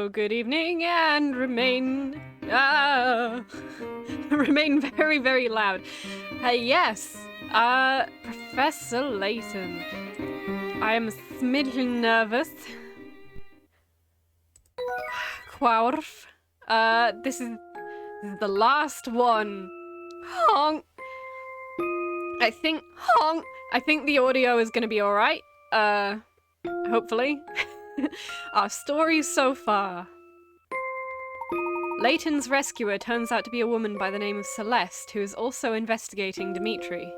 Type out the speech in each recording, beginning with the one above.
hello, good evening, and remain remain very, very loud. Yes, Professor Layton. I am a smidgen nervous. Quarf. This is the last one. Honk. I think the audio is gonna be alright. Hopefully. Our story so far. Layton's rescuer turns out to be a woman by the name of Celeste, who is also investigating Dimitri.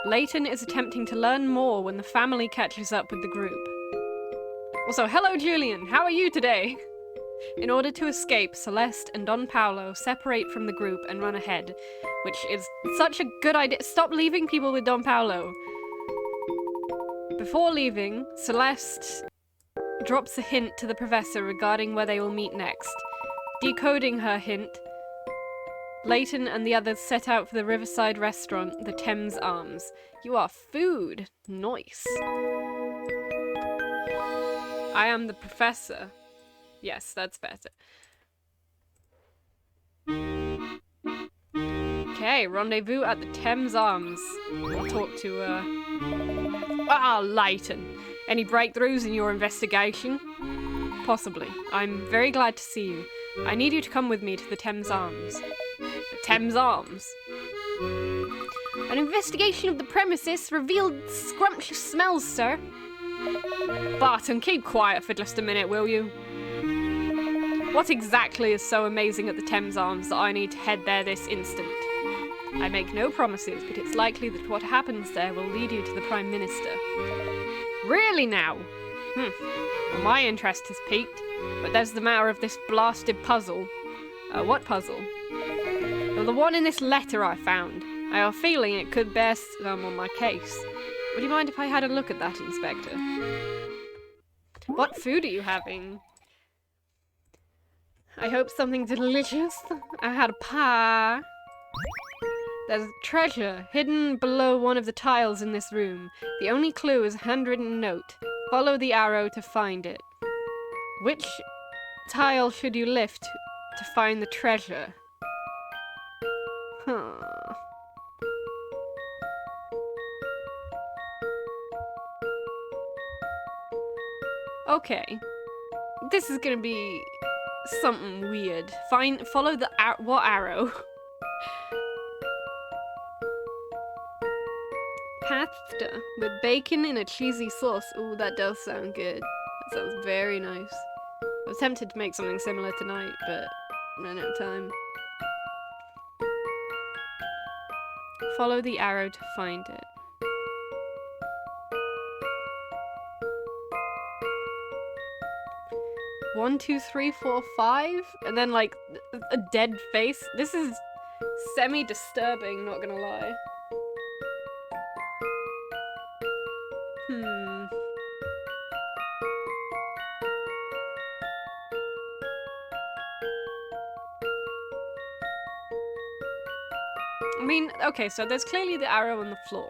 Layton is attempting to learn more when the family catches up with the group. Also, hello Julian, how are you today? In order to escape, Celeste and Don Paolo separate from the group and run ahead, which is such a good idea. Stop leaving people with Don Paolo. Before leaving, Celeste drops a hint to the professor regarding where they will meet next. Decoding her hint, Layton and the others set out for the riverside restaurant, the Thames Arms. You are food. Nice. I am the professor. Yes, that's better. Okay, rendezvous at the Thames Arms. I'll talk to, Layton. Any breakthroughs in your investigation? Possibly. I'm very glad to see you. I need you to come with me to the Thames Arms. The Thames Arms? An investigation of the premises revealed scrumptious smells, sir. Barton, keep quiet for just a minute, will you? What exactly is so amazing at the Thames Arms that I need to head there this instant? I make no promises, but it's likely that what happens there will lead you to the Prime Minister. Really now? Well, my interest has peaked, but there's the matter of this blasted puzzle. What puzzle? Well, the one in this letter I found. I have a feeling it could bear some on my case. Would you mind if I had a look at that, Inspector? What food are you having? I hope something delicious. I had a pie. There's a treasure hidden below one of the tiles in this room. The only clue is a handwritten note. Follow the arrow to find it. Which tile should you lift to find the treasure? Huh. Okay. This is gonna be something weird. Follow the what arrow? Pasta with bacon in a cheesy sauce. Ooh, that does sound good. That sounds very nice. I was tempted to make something similar tonight, but I ran out of time. Follow the arrow to find it. One, two, three, four, five, and then like a dead face. This is semi-disturbing, not gonna lie. I mean, okay, so there's clearly the arrow on the floor.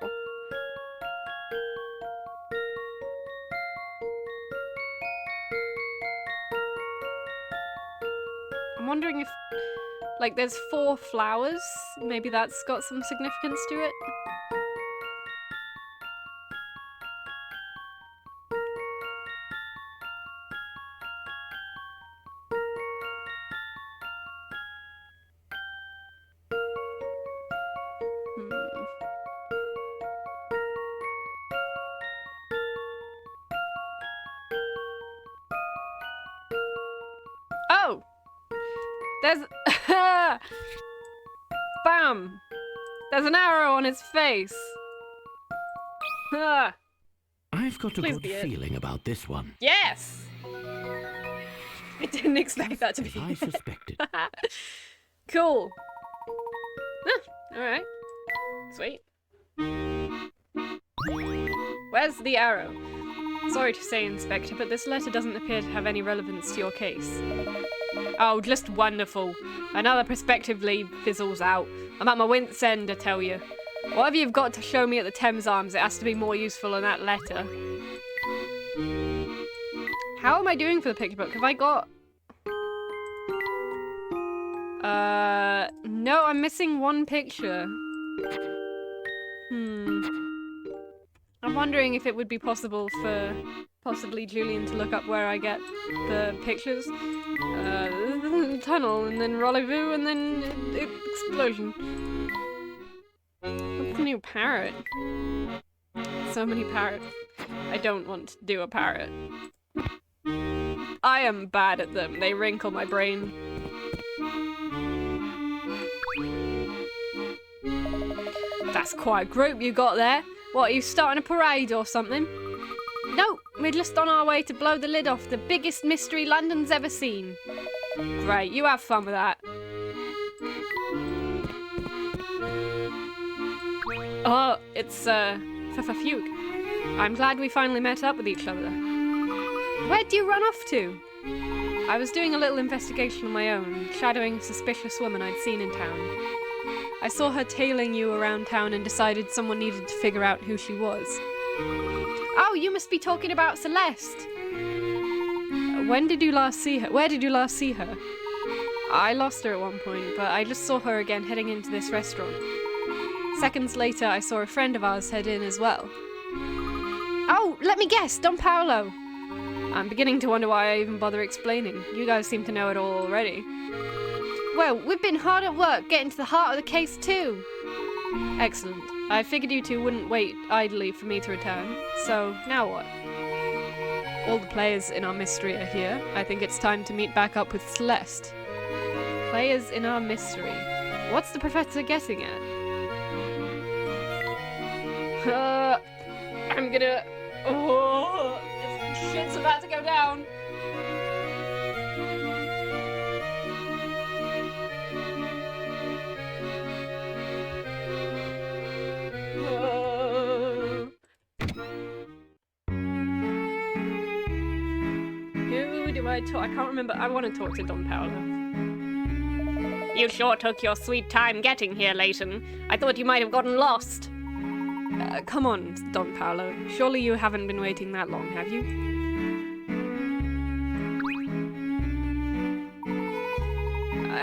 I'm wondering if, like, there's 4 flowers. Maybe that's got some significance to it. Oh! There's... Bam! There's an arrow on his face! I've got a good feeling about this one. Yes! I didn't expect that to be. I suspected. Cool. Alright. Sweet. Where's the arrow? Sorry to say, Inspector, but this letter doesn't appear to have any relevance to your case. Oh, just wonderful. Another prospectively fizzles out. I'm at my wit's end, I tell you. Whatever you've got to show me at the Thames Arms, it has to be more useful than that letter. How am I doing for the picture book? Have I got No, I'm missing one picture. I'm wondering if it would be possible for possibly Julian to look up where I get the pictures. Tunnel, and then rendezvous, and then explosion. What's the new parrot? So many parrots. I don't want to do a parrot. I am bad at them. They wrinkle my brain. That's quite a group you got there. What, are you starting a parade or something? No, we're just on our way to blow the lid off the biggest mystery London's ever seen. Great, you have fun with that. Oh, it's, Fuke. I'm glad we finally met up with each other. Where'd you run off to? I was doing a little investigation on my own, shadowing a suspicious woman I'd seen in town. I saw her tailing you around town and decided someone needed to figure out who she was. Oh, you must be talking about Celeste. When did you last see her? Where did you last see her? I lost her at one point, but I just saw her again heading into this restaurant. Seconds later, I saw a friend of ours head in as well. Oh, let me guess, Don Paolo. I'm beginning to wonder why I even bother explaining. You guys seem to know it all already. Well, we've been hard at work getting to the heart of the case too. Excellent. I figured you two wouldn't wait idly for me to return. So, now what? All the players in our mystery are here. I think it's time to meet back up with Celeste. Players in our mystery. What's the professor getting at? I'm gonna... Oh, shit's about to go down. Who do I talk? I can't remember. I want to talk to Don Paolo. You sure took your sweet time getting here, Leighton. I thought you might have gotten lost. Come on, Don Paolo. Surely you haven't been waiting that long, have you?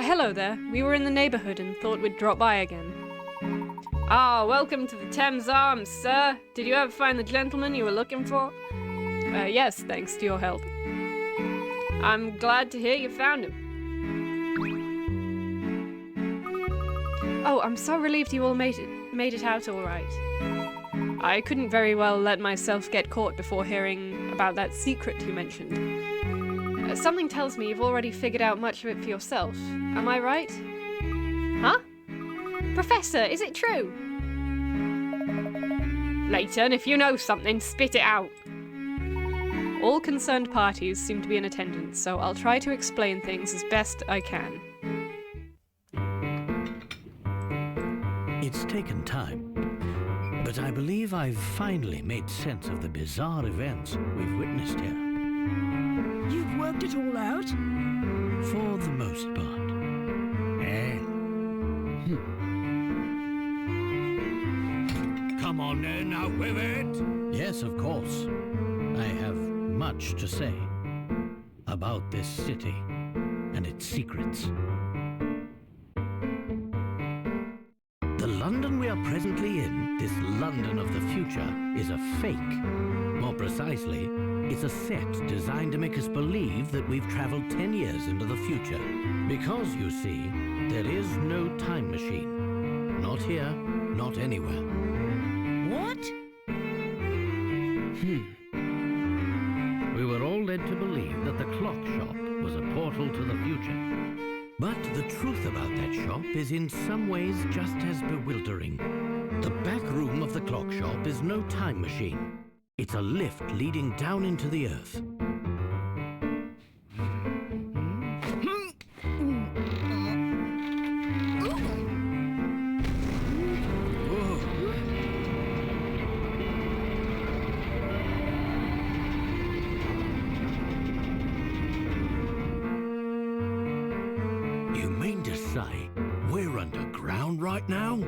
Hello there. We were in the neighborhood and thought we'd drop by again. Ah, welcome to the Thames Arms, sir. Did you ever find the gentleman you were looking for? Yes, thanks to your help. I'm glad to hear you found him. Oh, I'm so relieved you all made it out all right. I couldn't very well let myself get caught before hearing about that secret you mentioned. Something tells me you've already figured out much of it for yourself. Am I right? Huh? Professor, is it true? Leighton, if you know something, spit it out. All concerned parties seem to be in attendance, so I'll try to explain things as best I can. It's taken time, but I believe I've finally made sense of the bizarre events we've witnessed here. You've worked it all out? For the most part. Come on then, out with it! Yes, of course. I have much to say about this city and its secrets. The London we are presently in, this London of the future, is a fake. More precisely, it's a set designed to make us believe that we've traveled 10 years into the future. Because, you see, there is no time machine. Not here, not anywhere. What? We were all led to believe that the clock shop was a portal to the future. But the truth about that shop is in some ways just as bewildering. The back room of the clock shop is no time machine. It's a lift leading down into the earth. You mean to say we're underground right now?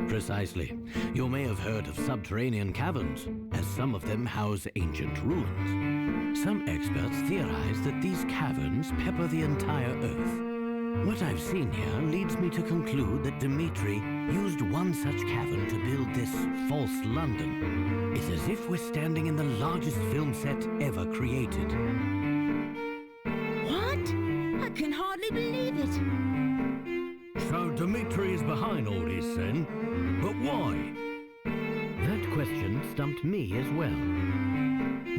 Precisely. You may have heard of subterranean caverns, as some of them house ancient ruins. Some experts theorize that these caverns pepper the entire Earth. What I've seen here leads me to conclude that Dmitri used one such cavern to build this false London. It's as if we're standing in the largest film set ever created. What? I can hardly believe it. So Dmitri is behind all this then? But why? That question stumped me as well.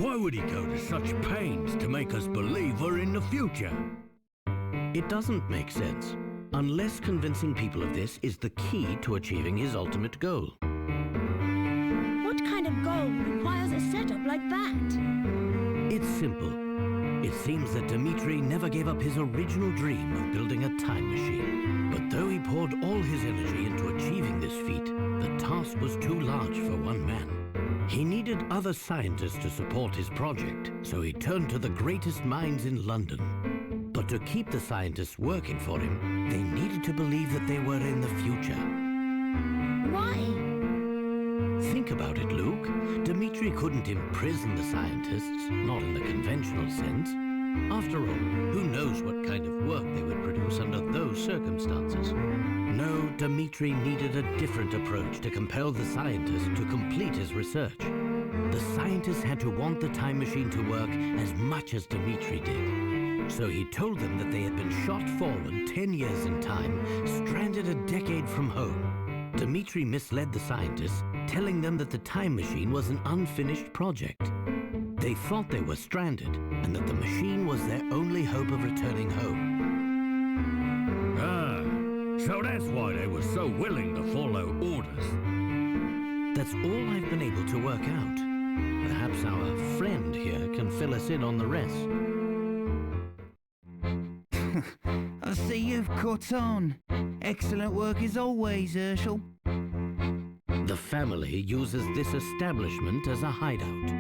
Why would he go to such pains to make us believe we're in the future? It doesn't make sense, unless convincing people of this is the key to achieving his ultimate goal. What kind of goal requires a setup like that? It's simple. It seems that Dmitri never gave up his original dream of building a time machine. But though he poured all his energy into achieving this feat, the task was too large for one man. He needed other scientists to support his project, so he turned to the greatest minds in London. But to keep the scientists working for him, they needed to believe that they were in the future. Why? Think about it, Luke. Dmitri couldn't imprison the scientists, not in the conventional sense. After all, who knows what kind of work they would produce under those circumstances? No, Dmitri needed a different approach to compel the scientists to complete his research. The scientists had to want the time machine to work as much as Dmitri did. So he told them that they had been shot forward 10 years in time, stranded a decade from home. Dmitri misled the scientists, telling them that the time machine was an unfinished project. They thought they were stranded, and that the machine was their only hope of returning home. Ah, so that's why they were so willing to follow orders. That's all I've been able to work out. Perhaps our friend here can fill us in on the rest. I see you've caught on. Excellent work as always, Herschel. The family uses this establishment as a hideout.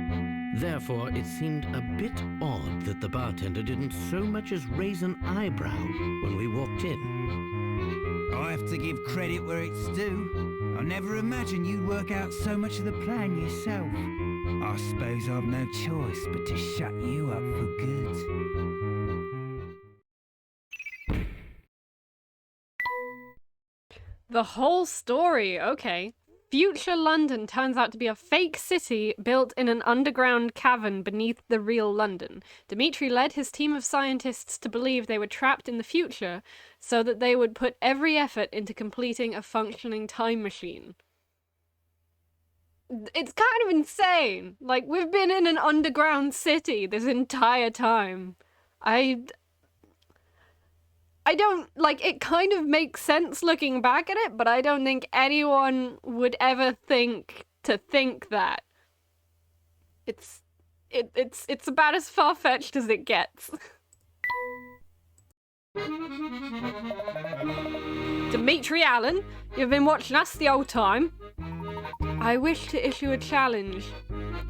Therefore, it seemed a bit odd that the bartender didn't so much as raise an eyebrow when we walked in. I have to give credit where it's due. I never imagined you'd work out so much of the plan yourself. I suppose I've no choice but to shut you up for good. The whole story, okay. Future London turns out to be a fake city built in an underground cavern beneath the real London. Dmitri led his team of scientists to believe they were trapped in the future so that they would put every effort into completing a functioning time machine. It's kind of insane. Like, we've been in an underground city this entire time. I don't, like, it kind of makes sense looking back at it, but I don't think anyone would ever think to think that. It's about as far-fetched as it gets. Dmitri Allen, you've been watching us the whole time. I wish to issue a challenge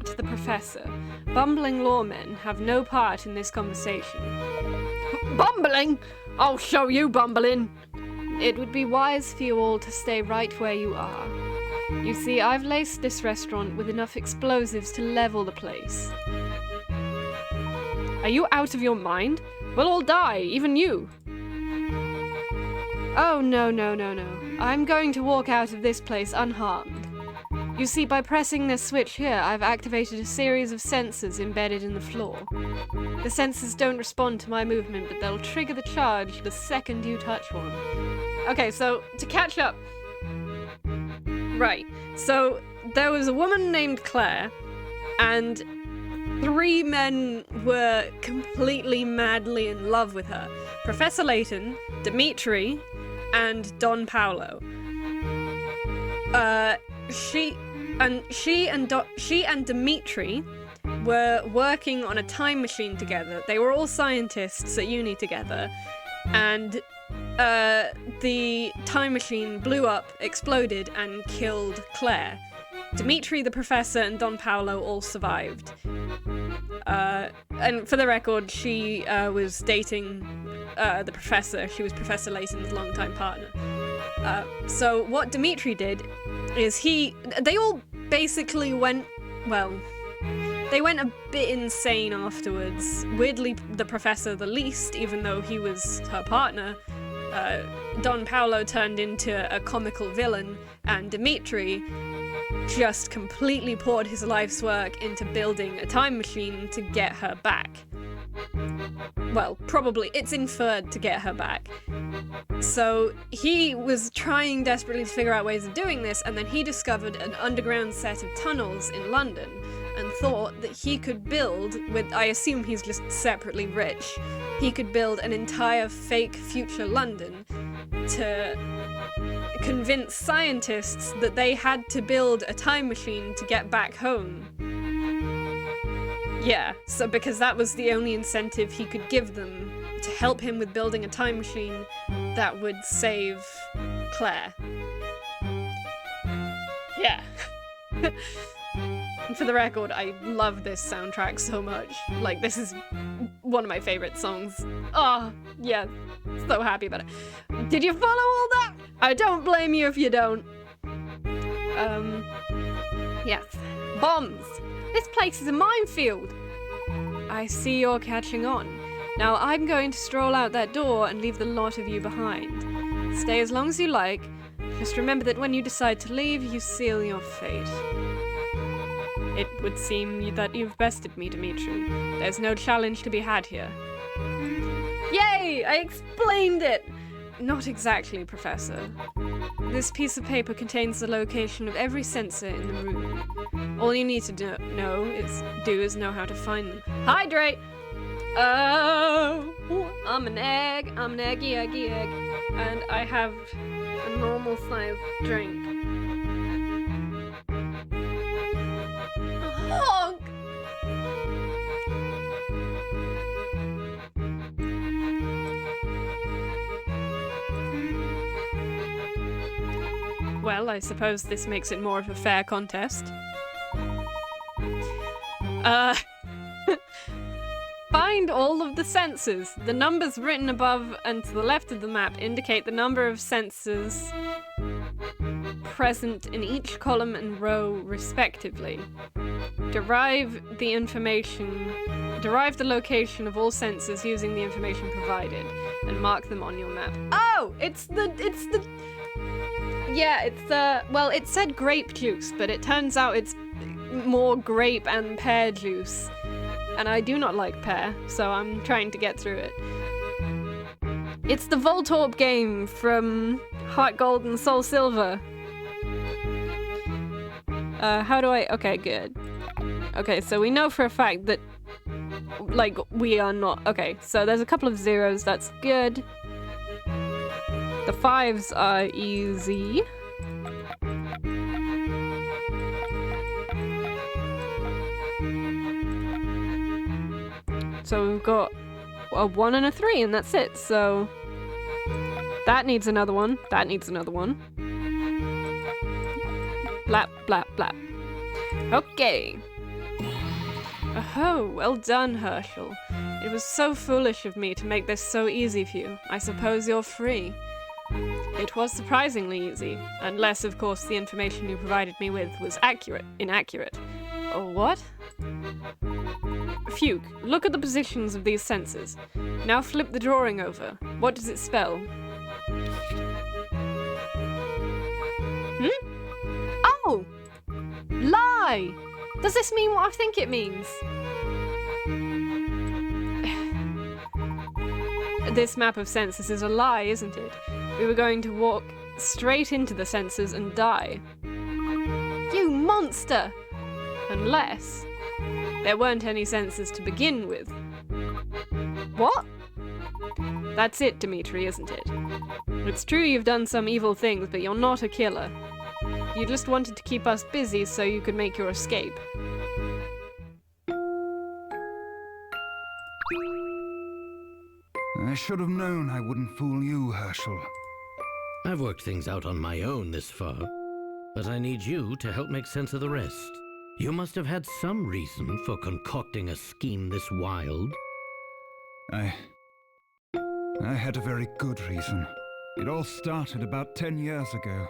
to the Professor. Bumbling lawmen have no part in this conversation. Bumbling? I'll show you, bumbling! It would be wise for you all to stay right where you are. You see, I've laced this restaurant with enough explosives to level the place. Are you out of your mind? We'll all die, even you! Oh, no. I'm going to walk out of this place unharmed. You see, by pressing this switch here, I've activated a series of sensors embedded in the floor. The sensors don't respond to my movement, but they'll trigger the charge the second you touch one. Okay, so, to catch up. Right, so there was a woman named Claire, and 3 men were completely madly in love with her. Professor Layton, Dmitri, and Don Paolo. She and Dmitri were working on a time machine together. They were all scientists at uni together, and the time machine blew up, exploded, and killed Claire. Dmitri, the professor, and Don Paolo all survived. And for the record, she was dating the professor. She was Professor Layton's longtime partner. So what Dmitri did is they all basically went a bit insane afterwards. Weirdly, the professor the least, even though he was her partner. Don Paolo turned into a comical villain, and Dimitri just completely poured his life's work into building a time machine to get her back. Well, probably, it's inferred to get her back. So he was trying desperately to figure out ways of doing this, and then he discovered an underground set of tunnels in London and thought that he could build, with, I assume he's just separately rich, he could build an entire fake future London to convince scientists that they had to build a time machine to get back home. Yeah, so because that was the only incentive he could give them to help him with building a time machine that would save Claire. Yeah. And for the record, I love this soundtrack so much. Like, this is one of my favorite songs. Oh, yeah, so happy about it. Did you follow all that? I don't blame you if you don't. Yes. Bombs! This place is a minefield! I see you're catching on. Now I'm going to stroll out that door and leave the lot of you behind. Stay as long as you like. Just remember that when you decide to leave, you seal your fate. It would seem that you've bested me, Dimitri. There's no challenge to be had here. Yay! I explained it! Not exactly, Professor. This piece of paper contains the location of every sensor in the room. All you need to do is know how to find them. Hydrate! Oh, I'm an egg, eggy egg. And I have a normal sized drink. Honk! Well, I suppose this makes it more of a fair contest. Find all of the sensors. The numbers written above and to the left of the map indicate the number of sensors present in each column and row, respectively. Derive the location of all sensors using the information provided, and mark them on your map. Oh! Well, it said grape juice, but it turns out it's more grape and pear juice. And I do not like pear, so I'm trying to get through it. It's the Voltorb game from Heart Gold and Soul Silver. Okay, good. Okay, so we know for a fact that, like, we are not... Okay, so there's a couple of zeros, that's good. The 5s are easy. So we've got a 1 and a 3, and that's it. So that needs another one. That needs another one. Blap, blap, blap. Okay. Oh, well done, Herschel. It was so foolish of me to make this so easy for you. I suppose you're free. It was surprisingly easy, unless, of course, the information you provided me with was inaccurate. Oh, what? Fugue, look at the positions of these sensors. Now flip the drawing over. What does it spell? Oh! Lie! Does this mean what I think it means? This map of sensors is a lie, isn't it? We were going to walk straight into the sensors and die. You monster! Unless there weren't any sensors to begin with. What? That's it, Dimitri, isn't it? It's true you've done some evil things, but you're not a killer. You just wanted to keep us busy so you could make your escape. I should have known I wouldn't fool you, Herschel. I've worked things out on my own this far, but I need you to help make sense of the rest. You must have had some reason for concocting a scheme this wild. I had a very good reason. It all started about 10 years ago.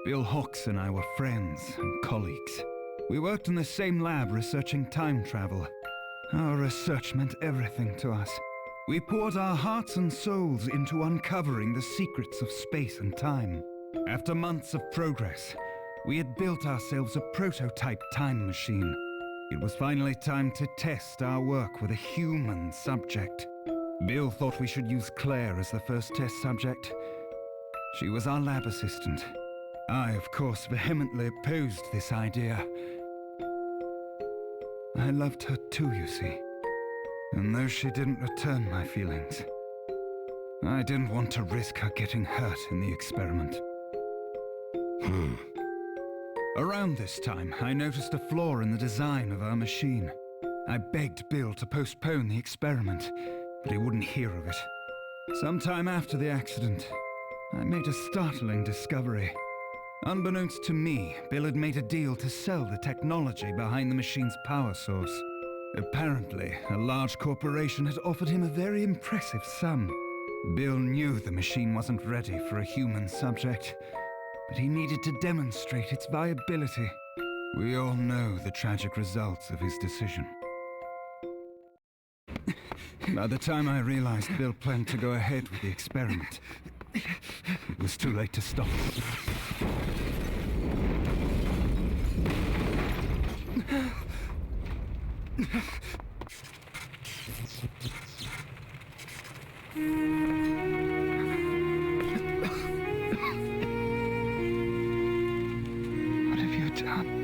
Bill Hawks and I were friends and colleagues. We worked in the same lab researching time travel. Our research meant everything to us. We poured our hearts and souls into uncovering the secrets of space and time. After months of progress, we had built ourselves a prototype time machine. It was finally time to test our work with a human subject. Bill thought we should use Claire as the first test subject. She was our lab assistant. I, of course, vehemently opposed this idea. I loved her too, you see. And though she didn't return my feelings, I didn't want to risk her getting hurt in the experiment. Around this time, I noticed a flaw in the design of our machine. I begged Bill to postpone the experiment, but he wouldn't hear of it. Sometime after the accident, I made a startling discovery. Unbeknownst to me, Bill had made a deal to sell the technology behind the machine's power source. Apparently, a large corporation had offered him a very impressive sum. Bill knew the machine wasn't ready for a human subject, but he needed to demonstrate its viability. We all know the tragic results of his decision. By the time I realized Bill planned to go ahead with the experiment, it was too late to stop. What have you done?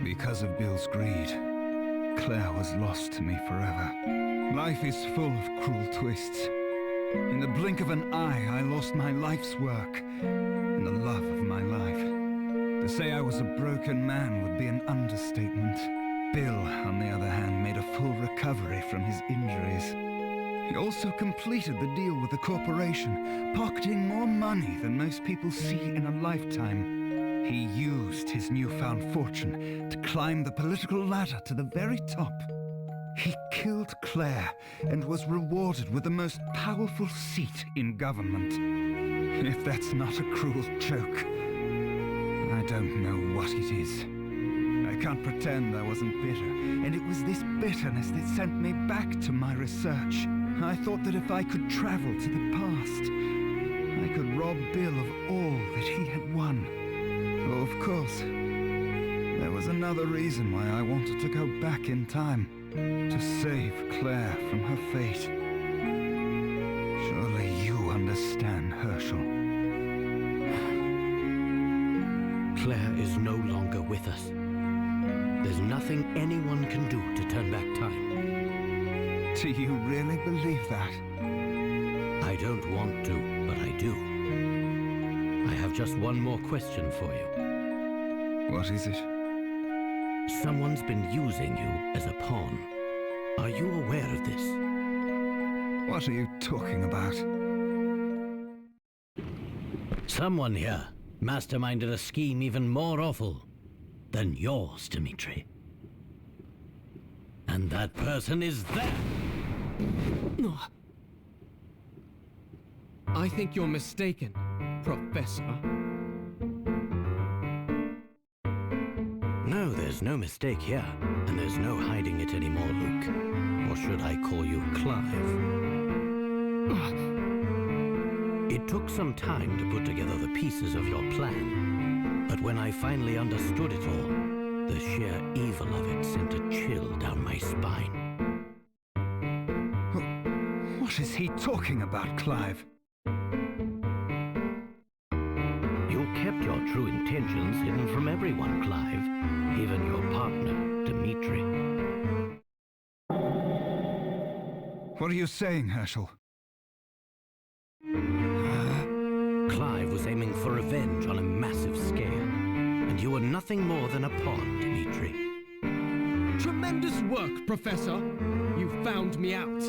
Because of Bill's greed, Claire was lost to me forever. Life is full of cruel twists. In the blink of an eye, I lost my life's work and the love of my life. To say I was a broken man would be an understatement. Bill, on the other hand, made a full recovery from his injuries. He also completed the deal with the corporation, pocketing more money than most people see in a lifetime. He used his newfound fortune to climb the political ladder to the very top. He killed Claire and was rewarded with the most powerful seat in government. If that's not a cruel joke, I don't know what it is. I can't pretend I wasn't bitter, and it was this bitterness that sent me back to my research. I thought that if I could travel to the past, I could rob Bill of all that he had won. Oh, of course, there was another reason why I wanted to go back in time, to save Claire from her fate. Surely you understand, Herschel. Claire is no longer with us. There's nothing anyone can do to turn back time. Do you really believe that? I don't want to, but I do. I have just one more question for you. What is it? Someone's been using you as a pawn. Are you aware of this? What are you talking about? Someone here masterminded a scheme even more awful than yours, Dmitri. And that person is there! I think you're mistaken, Professor. No, there's no mistake here, and there's no hiding it anymore, Luke. Or should I call you Clive? It took some time to put together the pieces of your plan, but when I finally understood it all, the sheer evil of it sent a chill down my spine. What is he talking about, Clive? You kept your true intentions hidden from everyone, Clive. Even your partner, Dmitri. What are you saying, Herschel? Clive was aiming for revenge on a massive scale, and you were nothing more than a pawn, Dimitri. Tremendous work, Professor. You found me out.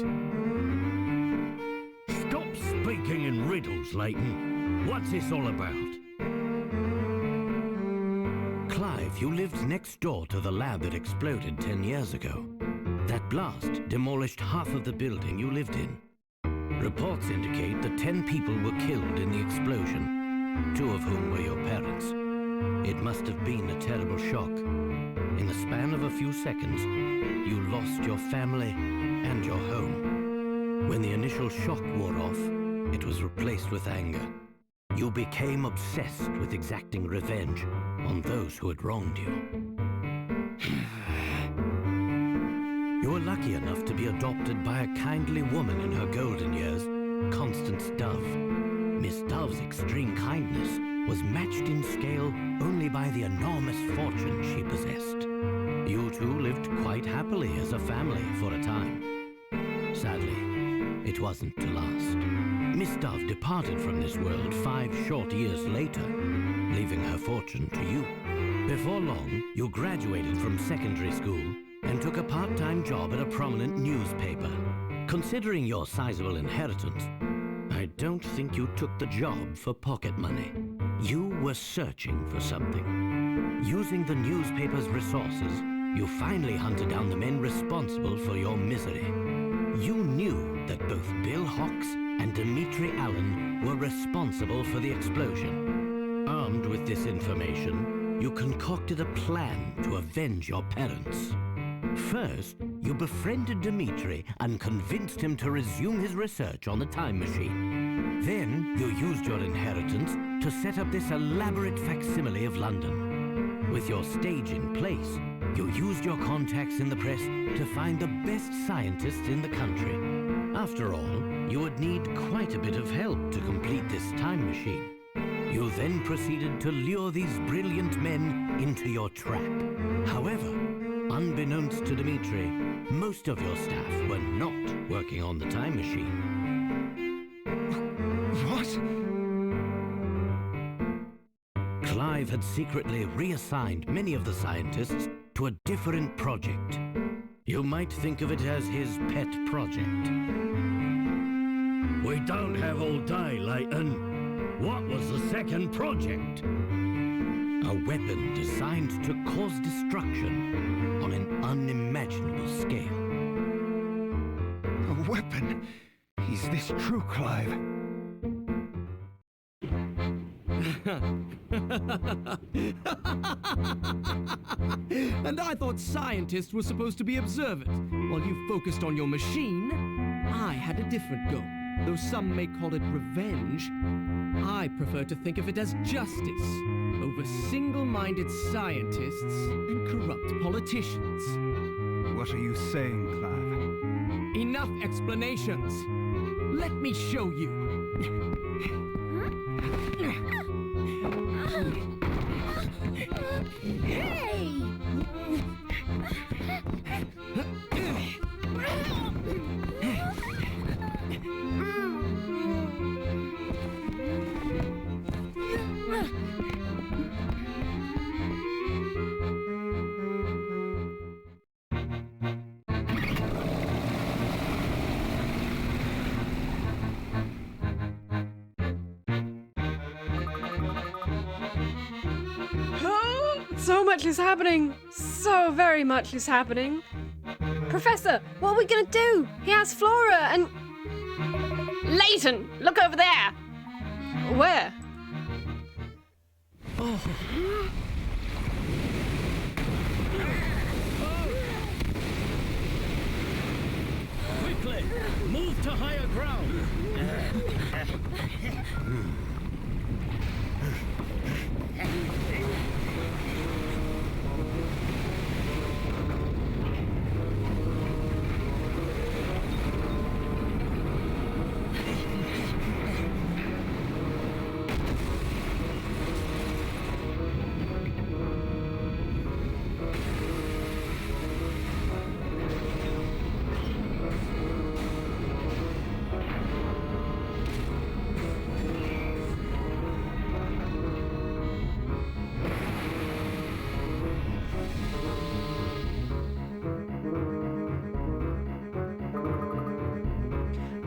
Stop speaking in riddles, Leighton. What's this all about? Clive, you lived next door to the lab that exploded 10 years ago. That blast demolished half of the building you lived in. Reports indicate that 10 people were killed in the explosion, 2 of whom were your parents. It must have been a terrible shock. In the span of a few seconds, you lost your family and your home. When the initial shock wore off, it was replaced with anger. You became obsessed with exacting revenge on those who had wronged you. You were lucky enough to be adopted by a kindly woman in her golden years, Constance Dove. Miss Dove's extreme kindness was matched in scale only by the enormous fortune she possessed. You two lived quite happily as a family for a time. Sadly, it wasn't to last. Miss Dove departed from this world 5 short years later, leaving her fortune to you. Before long, you graduated from secondary school and took a part-time job at a prominent newspaper. Considering your sizable inheritance, I don't think you took the job for pocket money. You were searching for something. Using the newspaper's resources, you finally hunted down the men responsible for your misery. You knew that both Bill Hawks and Dimitri Allen were responsible for the explosion. Armed with this information, you concocted a plan to avenge your parents. First, you befriended Dimitri and convinced him to resume his research on the time machine. Then, you used your inheritance to set up this elaborate facsimile of London. With your stage in place, you used your contacts in the press to find the best scientists in the country. After all, you would need quite a bit of help to complete this time machine. You then proceeded to lure these brilliant men into your trap. However, unbeknownst to Dimitri, most of your staff were not working on the time machine. What? Clive had secretly reassigned many of the scientists to a different project. You might think of it as his pet project. We don't have all day, Leighton. What was the second project? A weapon designed to cause destruction on an unimaginable scale. A weapon? Is this true, Clive? And I thought scientists were supposed to be observant. While you focused on your machine, I had a different goal. Though some may call it revenge, I prefer to think of it as justice over single-minded scientists and corrupt politicians. What are you saying, Clive? Enough explanations. Let me show you. Hey! So much is happening. So very much is happening. Professor, what are we gonna do? He has Flora and... Leighton, look over there. Where? Oh. Quickly, move to higher ground.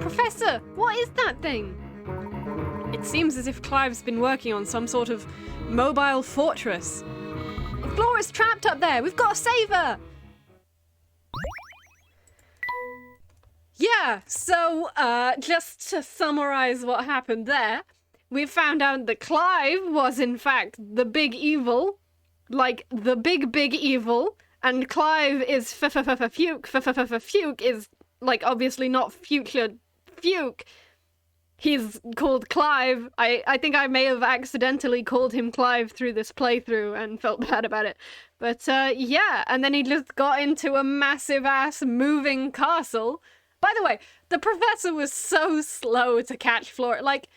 Professor, what is that thing? It seems as if Clive's been working on some sort of mobile fortress. Flora's trapped up there. We've got to save her. Yeah, so just to summarize what happened there, we found out that Clive was in fact the big evil, like the big evil, and Clive is Fuke. Fuke is like obviously not future Fuke. He's called Clive. I think I may have accidentally called him Clive through this playthrough and felt bad about it. But yeah, and then he just got into a massive ass moving castle. By the way, the professor was so slow to catch Flora. Like,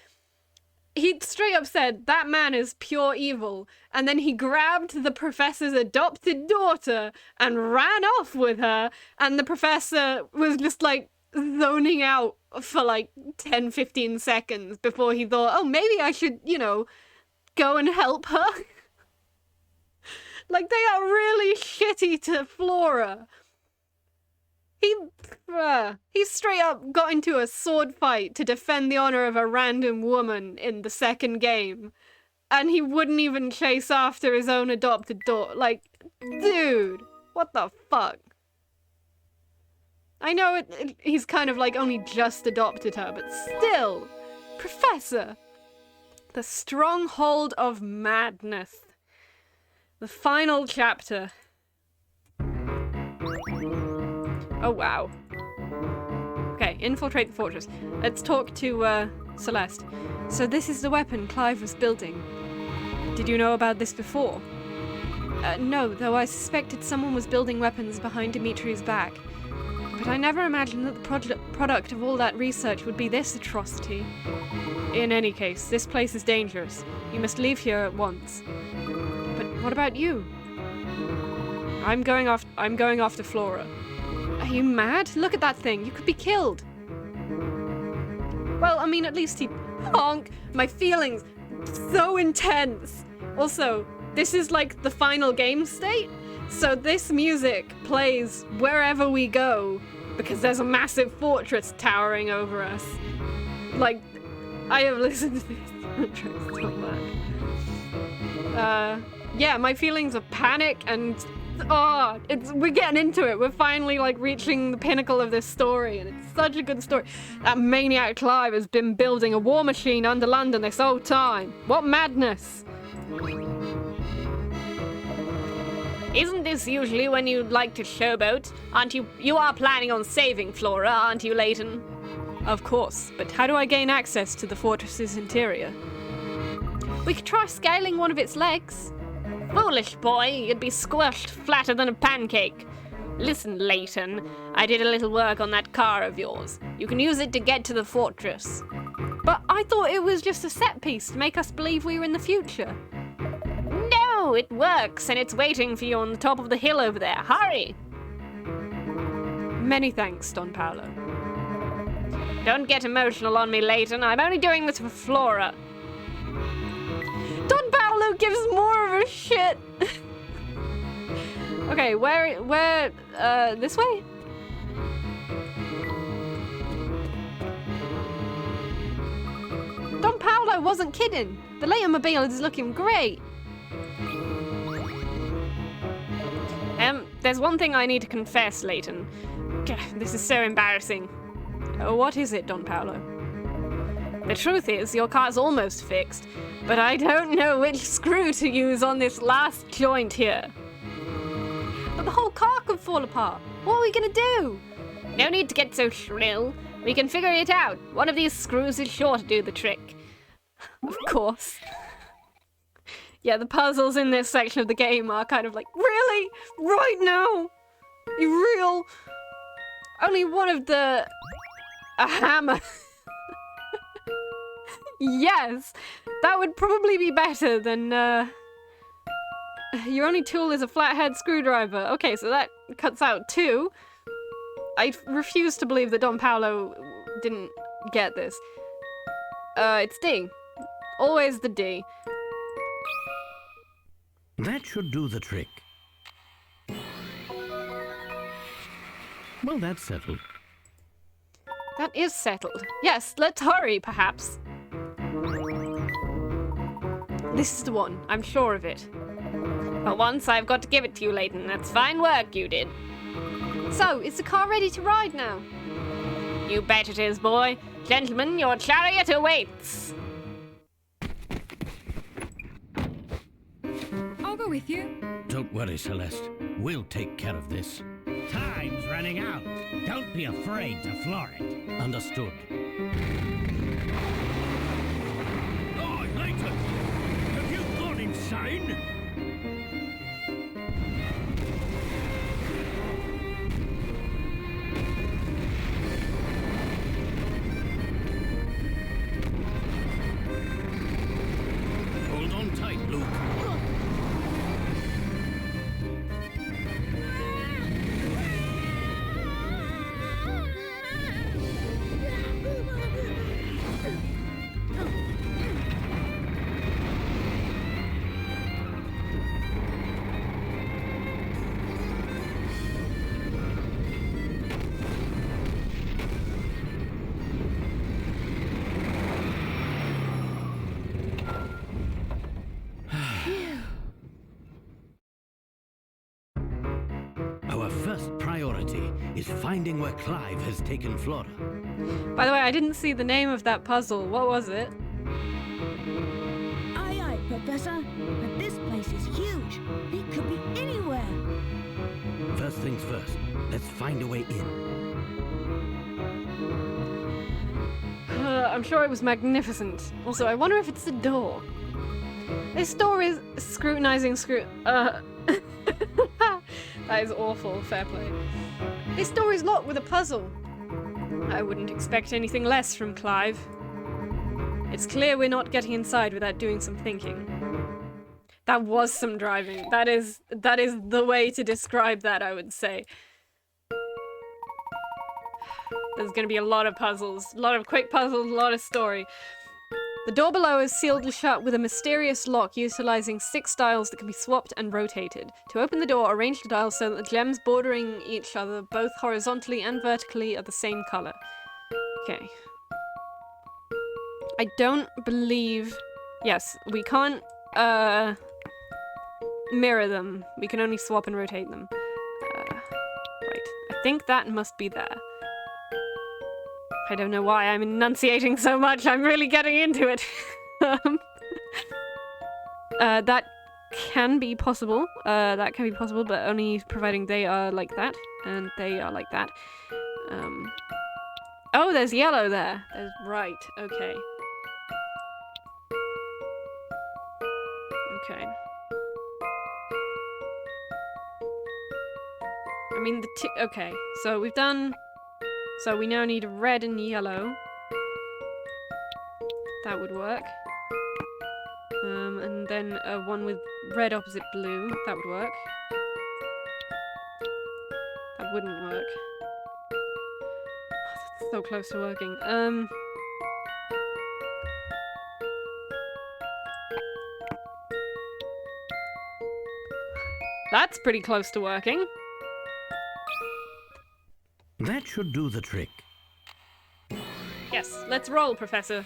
he straight up said, that man is pure evil. And then he grabbed the professor's adopted daughter and ran off with her. And the professor was just like zoning out for like 10-15 seconds before he thought, oh, maybe I should, you know, go and help her. Like, they are really shitty to Flora. He straight up got into a sword fight to defend the honor of a random woman in the second game. And he wouldn't even chase after his own adopted daughter. Like, dude, what the fuck? I know he's kind of like only just adopted her, but still, Professor. The Stronghold of Madness. The final chapter. Oh, wow. Okay, infiltrate the fortress. Let's talk to, Celeste. So this is the weapon Clive was building. Did you know about this before? No, though I suspected someone was building weapons behind Dimitri's back. But I never imagined that the product of all that research would be this atrocity. In any case, this place is dangerous. You must leave here at once. But what about you? I'm going after Flora. Are you mad? Look at that thing. You could be killed. Well, I mean, at least he... Honk! My feelings. So intense. Also, this is like the final game state. So this music plays wherever we go because there's a massive fortress towering over us. Like, I have listened to this soundtrack so much. Yeah, my feelings of panic and... we're getting into it. We're finally like reaching the pinnacle of this story, and it's such a good story. That maniac Clive has been building a war machine under London this whole time. What madness! Isn't this usually when you'd like to showboat? Aren't you? You are planning on saving Flora, aren't you, Leighton? Of course, but how do I gain access to the fortress's interior? We could try scaling one of its legs. Foolish boy, you'd be squashed flatter than a pancake. Listen, Leighton, I did a little work on that car of yours. You can use it to get to the fortress. But I thought it was just a set piece to make us believe we were in the future. No, it works, and it's waiting for you on the top of the hill over there. Hurry! Many thanks, Don Paolo. Don't get emotional on me, Leighton. I'm only doing this for Flora. Don Paolo gives more of a shit. Okay, where, this way? Don Paolo wasn't kidding. The Leighton-mobile is looking great. There's one thing I need to confess, Leighton. This is so embarrassing. What is it, Don Paolo? The truth is, your car's almost fixed, but I don't know which screw to use on this last joint here. But the whole car could fall apart. What are we gonna do? No need to get so shrill. We can figure it out. One of these screws is sure to do the trick. Of course. Yeah, the puzzles in this section of the game are kind of like, really? Right now? You real? Only one of the... A hammer. Yes, that would probably be better than, your only tool is a flathead screwdriver. Okay, so that cuts out 2. I refuse to believe that Don Paolo didn't get this. It's D. Always the D. That should do the trick. Well, that's settled. that is settled. Yes, let's hurry, perhaps. This is the one. I'm sure of it. For once, I've got to give it to you, Layton. That's fine work you did. So, is the car ready to ride now? You bet it is, boy. Gentlemen, your chariot awaits. I'll go with you. Don't worry, Celeste. We'll take care of this. Time's running out. Don't be afraid to floor it. Understood. Oh, Layton! Have you gone insane? Hold on tight, Luke. Our first priority is finding where Clive has taken Flora. By the way, I didn't see the name of that puzzle. What was it? Aye, aye, Professor. But this place is huge. It could be anywhere. First things first, let's find a way in. I'm sure it was magnificent. Also, I wonder if it's the door. This door is scrutinizing That is awful. Fair play. This door is locked with a puzzle. I wouldn't expect anything less from Clive. It's clear we're not getting inside without doing some thinking. That was some driving. That is the way to describe that, I would say. There's going to be a lot of puzzles, a lot of quick puzzles, a lot of story. The door below is sealed shut with a mysterious lock utilizing 6 dials that can be swapped and rotated. To open the door, arrange the dials so that the gems bordering each other, both horizontally and vertically, are the same color. Okay. I don't believe... Yes, we can't mirror them. We can only swap and rotate them. Right. I think that must be there. I don't know why I'm enunciating so much. I'm really getting into it. That can be possible. That can be possible, but only providing they are like that, and they are like that. Oh, there's yellow there. There's right. Okay. Okay. I mean, okay. So we've done... So we now need red and yellow. That would work. And then one with red opposite blue. That would work. That wouldn't work. Oh, that's so close to working. That's pretty close to working. That should do the trick. Yes, let's roll, Professor.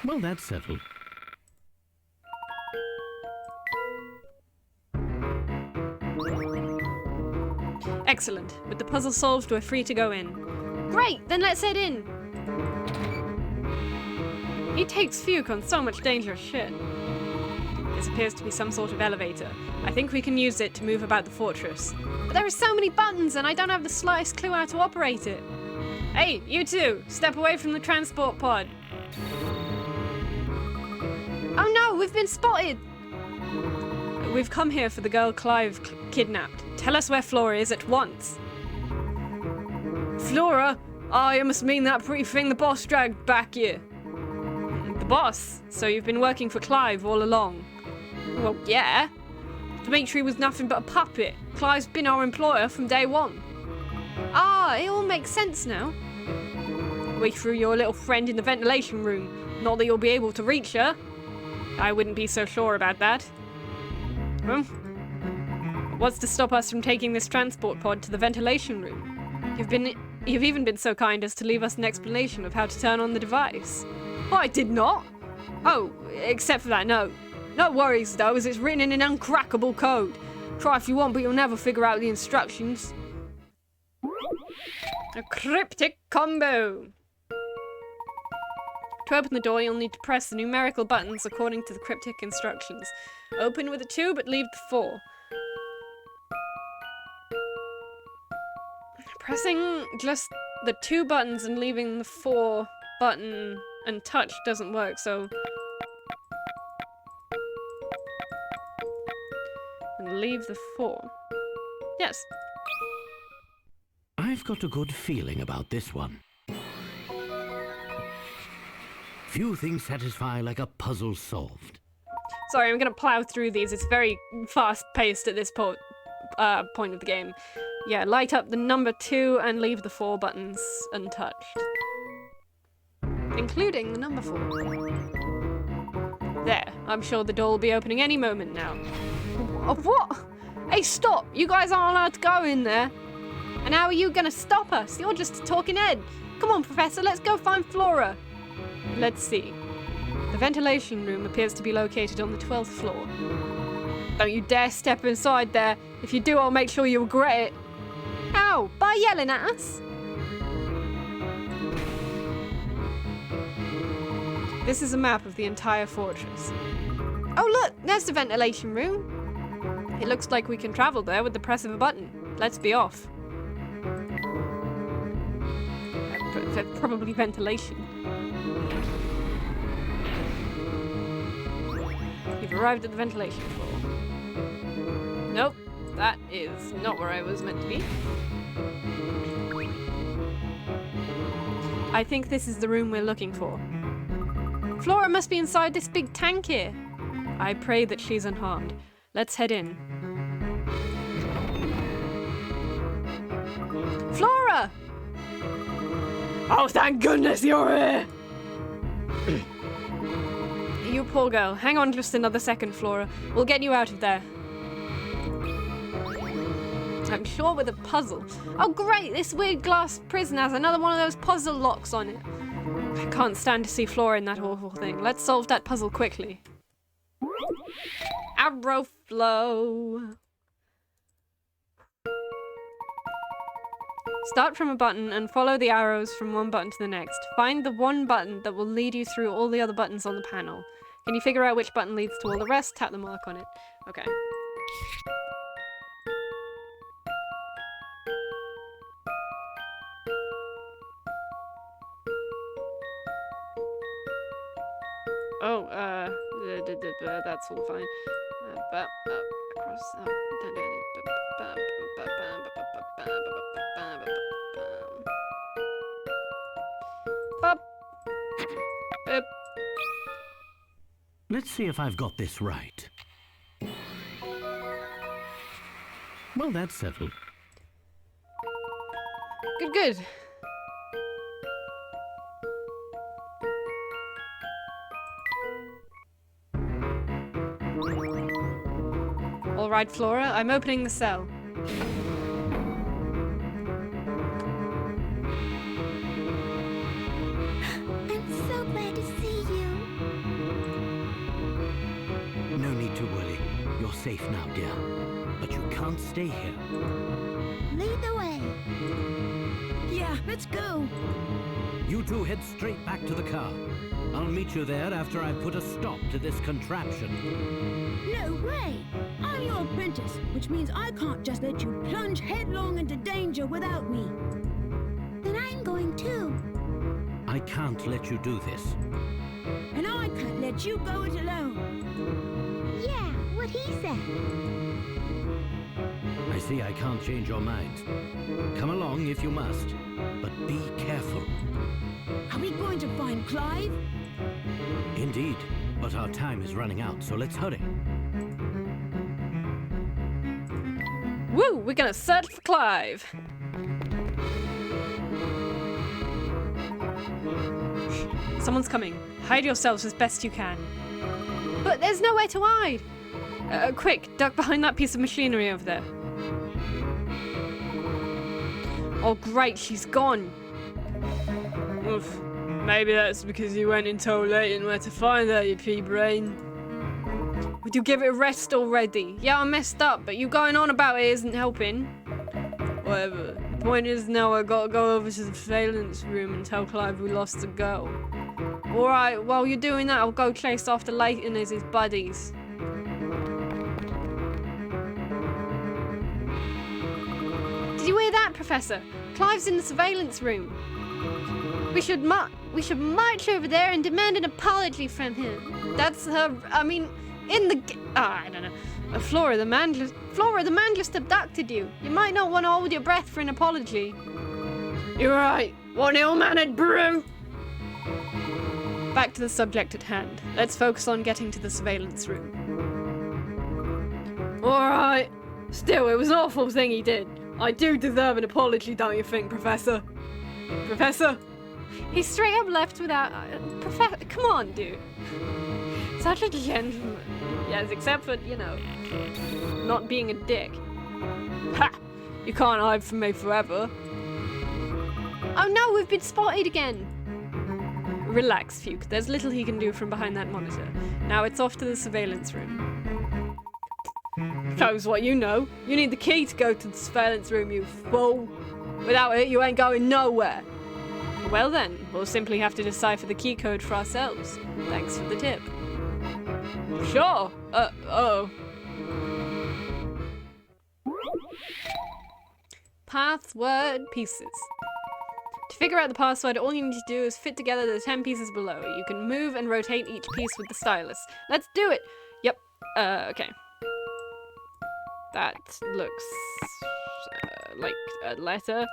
Well, that's settled. Excellent. With the puzzle solved, we're free to go in. Great, then let's head in. He takes Fuke on so much dangerous shit. This appears to be some sort of elevator. I think we can use it to move about the fortress. But there are so many buttons and I don't have the slightest clue how to operate it. Hey, you two! Step away from the transport pod. Oh no, we've been spotted! We've come here for the girl Clive kidnapped. Tell us where Flora is at once. Flora? Oh, you must mean that pretty thing the boss dragged back here. The boss? So you've been working for Clive all along? Well, yeah. Dimitri was nothing but a puppet. Clive's been our employer from day one. Ah, it all makes sense now. We threw your little friend in the ventilation room. Not that you'll be able to reach her. I wouldn't be so sure about that. What's to stop us from taking this transport pod to the ventilation room? You've been You've even been so kind as to leave us an explanation of how to turn on the device. I did not. Oh, except for that note. No worries though, as it's written in an uncrackable code. Try if you want, but you'll never figure out the instructions. A cryptic combo. To open the door, you'll need to press the numerical buttons according to the cryptic instructions. Open with a 2, but leave the 4. Pressing just the 2 buttons and leaving the 4 button untouched doesn't work, so... and leave the 4. Yes. I've got a good feeling about this one. Few things satisfy like a puzzle solved. Sorry, I'm gonna plow through these. It's very fast-paced at this point of the game. Yeah, light up the number 2 and leave the 4 buttons untouched. Including the number 4. There. I'm sure the door will be opening any moment now. What? Hey, stop! You guys aren't allowed to go in there. And how are you gonna stop us? You're just a talking head. Come on, Professor, let's go find Flora. Let's see. The ventilation room appears to be located on the 12th floor. Don't you dare step inside there. If you do, I'll make sure you regret it. Ow! By yelling at us? This is a map of the entire fortress. Oh look, there's the ventilation room. It looks like we can travel there with the press of a button. Let's be off. Probably ventilation. You've arrived at the ventilation floor. Nope, that is not where I was meant to be. I think this is the room we're looking for. Flora must be inside this big tank here. I pray that she's unharmed. Let's head in. Flora! Oh, thank goodness you're here! You poor girl. Hang on just another second, Flora. We'll get you out of there. I'm sure with a puzzle. Oh great, this weird glass prison has another one of those puzzle locks on it. I can't stand to see Flora in that awful thing. Let's solve that puzzle quickly. Arrow flow. Start from a button and follow the arrows from one button to the next. Find the one button that will lead you through all the other buttons on the panel. Can you figure out which button leads to all the rest? Tap the mark on it. Okay. Oh, that's all fine. Across. Let's see if I've got this right. Well, that's settled. Good, good. All right, Flora, I'm opening the cell. I'm so glad to see you. No need to worry. You're safe now, dear. But you can't stay here. Lead the way. Yeah, let's go. You two head straight back to the car. I'll meet you there after I put a stop to this contraption. No way! I'm your apprentice, which means I can't just let you plunge headlong into danger without me. Then I'm going too. I can't let you do this. And I can't let you go it alone. Yeah, what he said. I see I can't change your mind. Come along if you must, but be careful. Are we going to find Clive? Indeed, but our time is running out, so let's hurry. Woo! We're gonna search for Clive. Someone's coming. Hide yourselves as best you can. But there's nowhere to hide. Quick, duck behind that piece of machinery over there. Oh great, she's gone. Oof. Maybe that's because you went in so late and where to find her, you pea-brain. Would you give it a rest already? Yeah, I messed up, but you going on about it isn't helping. Whatever. The point is now I gotta go over to the surveillance room and tell Clive we lost the girl. Alright, while you're doing that, I'll go chase after Leighton as his buddies. Did you hear that, Professor? Clive's in the surveillance room. We should march over there and demand an apology from him. That's her, I mean, I don't know. Flora the Mandlist abducted you. You might not want to hold your breath for an apology. You're right. What an ill-mannered brute. Back to the subject at hand. Let's focus on getting to the surveillance room. Alright. Still, it was an awful thing he did. I do deserve an apology, don't you think, Professor? Professor? He straight up left without... come on, dude. Such a gentleman. Yes, except for, you know, not being a dick. Ha! You can't hide from me forever. Oh no, we've been spotted again. Relax, Fuke. There's little he can do from behind that monitor. Now it's off to the surveillance room. Shows what you know. You need the key to go to the surveillance room, you fool. Without it, you ain't going nowhere. Well then, we'll simply have to decipher the key code for ourselves. Thanks for the tip. Sure. Password pieces. To figure out the password, all you need to do is fit together the 10 pieces below. You can move and rotate each piece with the stylus. Let's do it! Yep. Okay. That looks like a letter.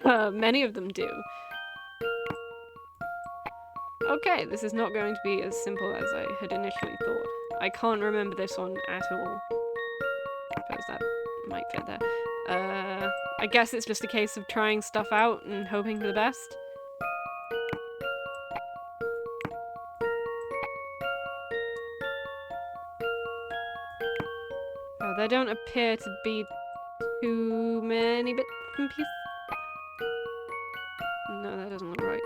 Many of them do. Okay, this is not going to be as simple as I had initially thought. I can't remember this one at all. I suppose that might fit there. I guess it's just a case of trying stuff out and hoping for the best. Oh, there don't appear to be too many bits and pieces. No, that doesn't look right.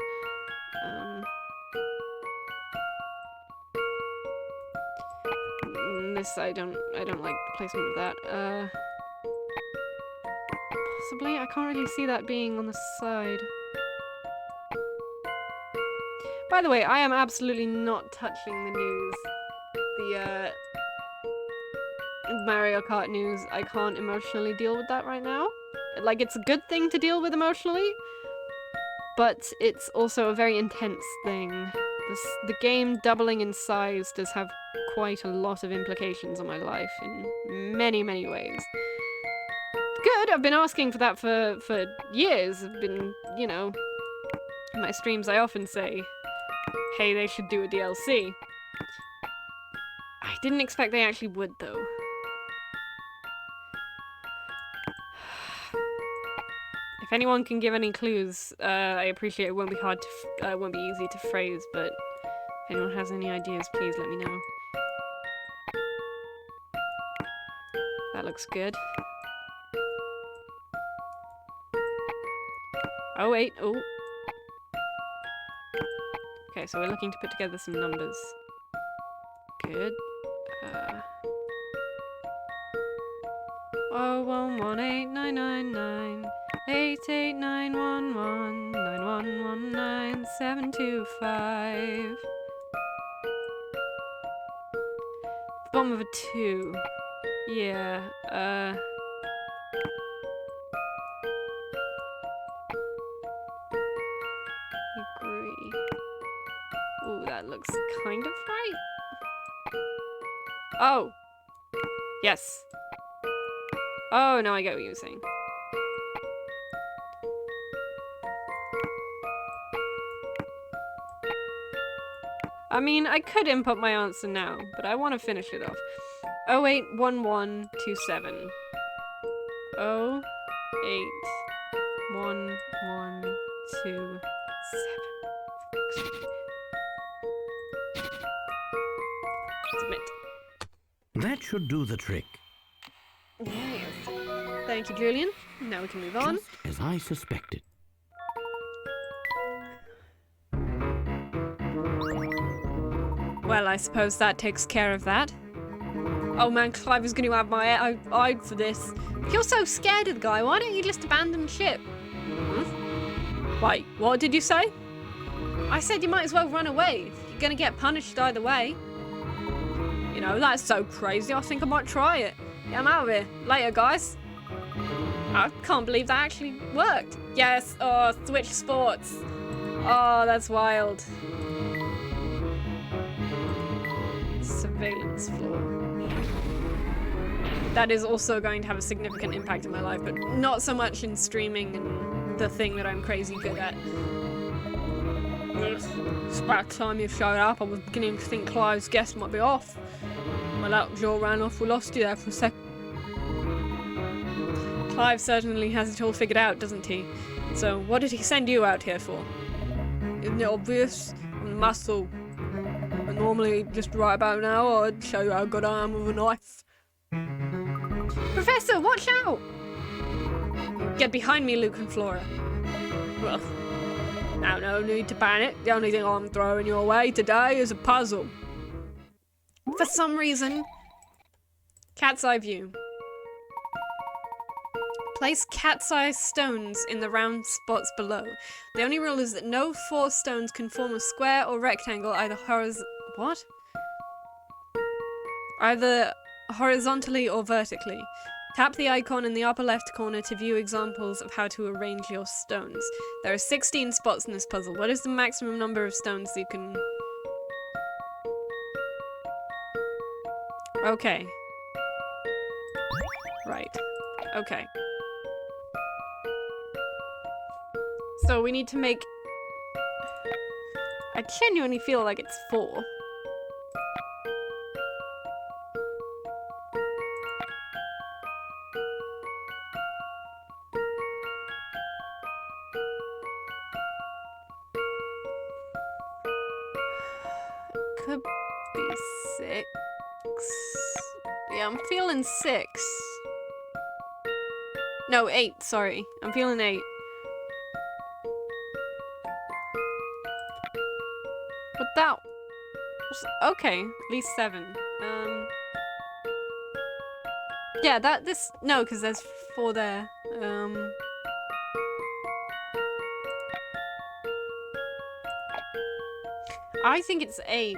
This I don't like the placement of that. Possibly? I can't really see that being on the side. By the way, I am absolutely not touching the news. The Mario Kart news. I can't emotionally deal with that right now. Like, it's a good thing to deal with emotionally, but it's also a very intense thing. The game doubling in size does have quite a lot of implications on my life in many, many ways. Good, I've been asking for that for years. I've been, you know, in my streams I often say, hey, they should do a DLC. I didn't expect they actually would, though. If anyone can give any clues, I appreciate it. Won't be hard to, won't be easy to phrase, but if anyone has any ideas, please let me know. That looks good. Oh wait, oh. Okay, so we're looking to put together some numbers. Good. 0118999 88911 9119 725. Bottom of a 2. Yeah, agree. Ooh, that looks kind of right. Oh! Yes. Oh, now I get what you were saying. I mean, I could input my answer now, but I want to finish it off. 081127. 081127. Submit. That should do the trick. Yes. Thank you, Julian. Now we can move on. Just as I suspected. Well, I suppose that takes care of that. Oh man, Clive is going to have my eye for this. If you're so scared of the guy, why don't you just abandon ship? Hmm? Wait, what did you say? I said you might as well run away. You're going to get punished either way. You know, that's so crazy. I think I might try it. Yeah, I'm out of here. Later, guys. I can't believe that actually worked. Yes, oh, switch sports. Oh, that's wild. Surveillance floor. That is also going to have a significant impact in my life, but not so much in streaming and the thing that I'm crazy good at. It's about time you showed up. I was beginning to think Clive's guest might be off. My lockjaw ran off. We lost you there for a sec. Clive certainly has it all figured out, doesn't he? So, what did he send you out here for? Isn't it obvious? I'm the muscle. I normally just right about now I'd show you how good I am with a knife. Professor, watch out! Get behind me, Luke and Flora. Well, now no need to panic. The only thing I'm throwing your way today is a puzzle. For some reason, cat's eye view. Place cat-sized stones in the round spots below. The only rule is that no 4 stones can form a square or rectangle either either horizontally or vertically. Tap the icon in the upper left corner to view examples of how to arrange your stones. There are 16 spots in this puzzle. What is the maximum number of stones you can... Okay. Right. Okay. So we need to make... I genuinely feel like it's 4. Could be 6. Yeah, I'm feeling 6. No, 8, sorry. I'm feeling 8. But that was, okay, at least 7. Yeah, no, because there's 4 there. I think it's 8.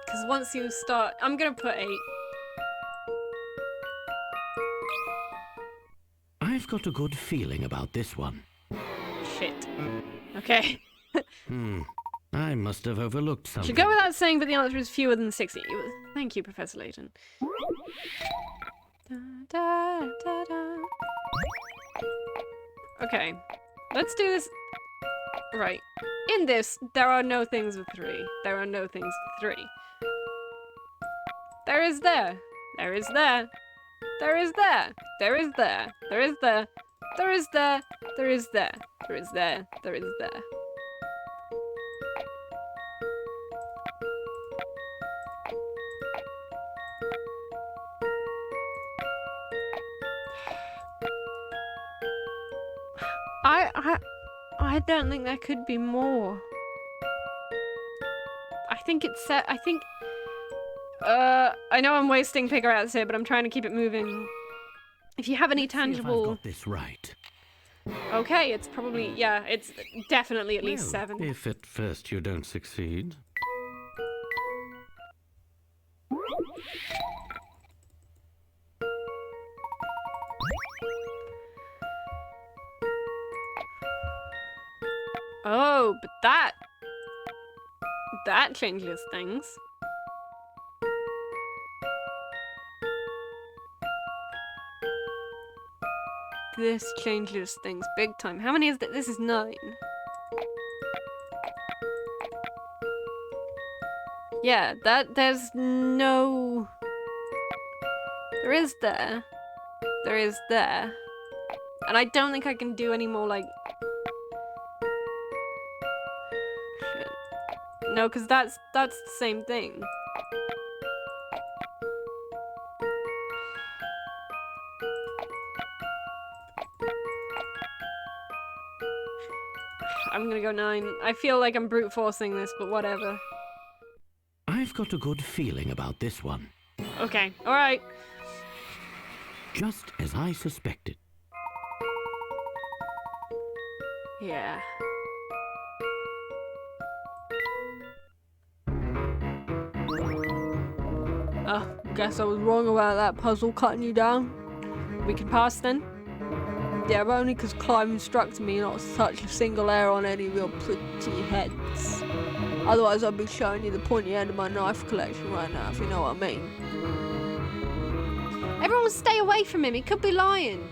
Because once you start, I'm gonna put 8. I've got a good feeling about this one. Shit. Okay. I must have overlooked something. Should go without saying, but the answer is fewer than 60. Thank you, Professor Layton. Okay, let's do this. Right. In this, there are no things with 3. There are no things with 3. There is there. There is there. There is there. There is there. There is there. There is there. There is there. There is there. There is there. I don't think there could be more. I think it's set. I think. I know I'm wasting figure outs here, but I'm trying to keep it moving. If you have any tangible. If I've got this right. Okay, it's probably, yeah, it's definitely at least 7. If at first you don't succeed. Oh, but that changes things. This changes things big time. How many is that? This is 9. Yeah, there's no... There is there. There is there. And I don't think I can do any more, like... Shit. No, because that's the same thing. I'm gonna go 9. I feel like I'm brute forcing this, but whatever. I've got a good feeling about this one. Okay, alright. Just as I suspected. Yeah. Guess I was wrong about that puzzle cutting you down. We can pass then? Yeah, but only because Clive instructed me not to touch a single hair on any real pretty heads. Otherwise I'd be showing you the pointy end of my knife collection right now, if you know what I mean. Everyone stay away from him, he could be lying.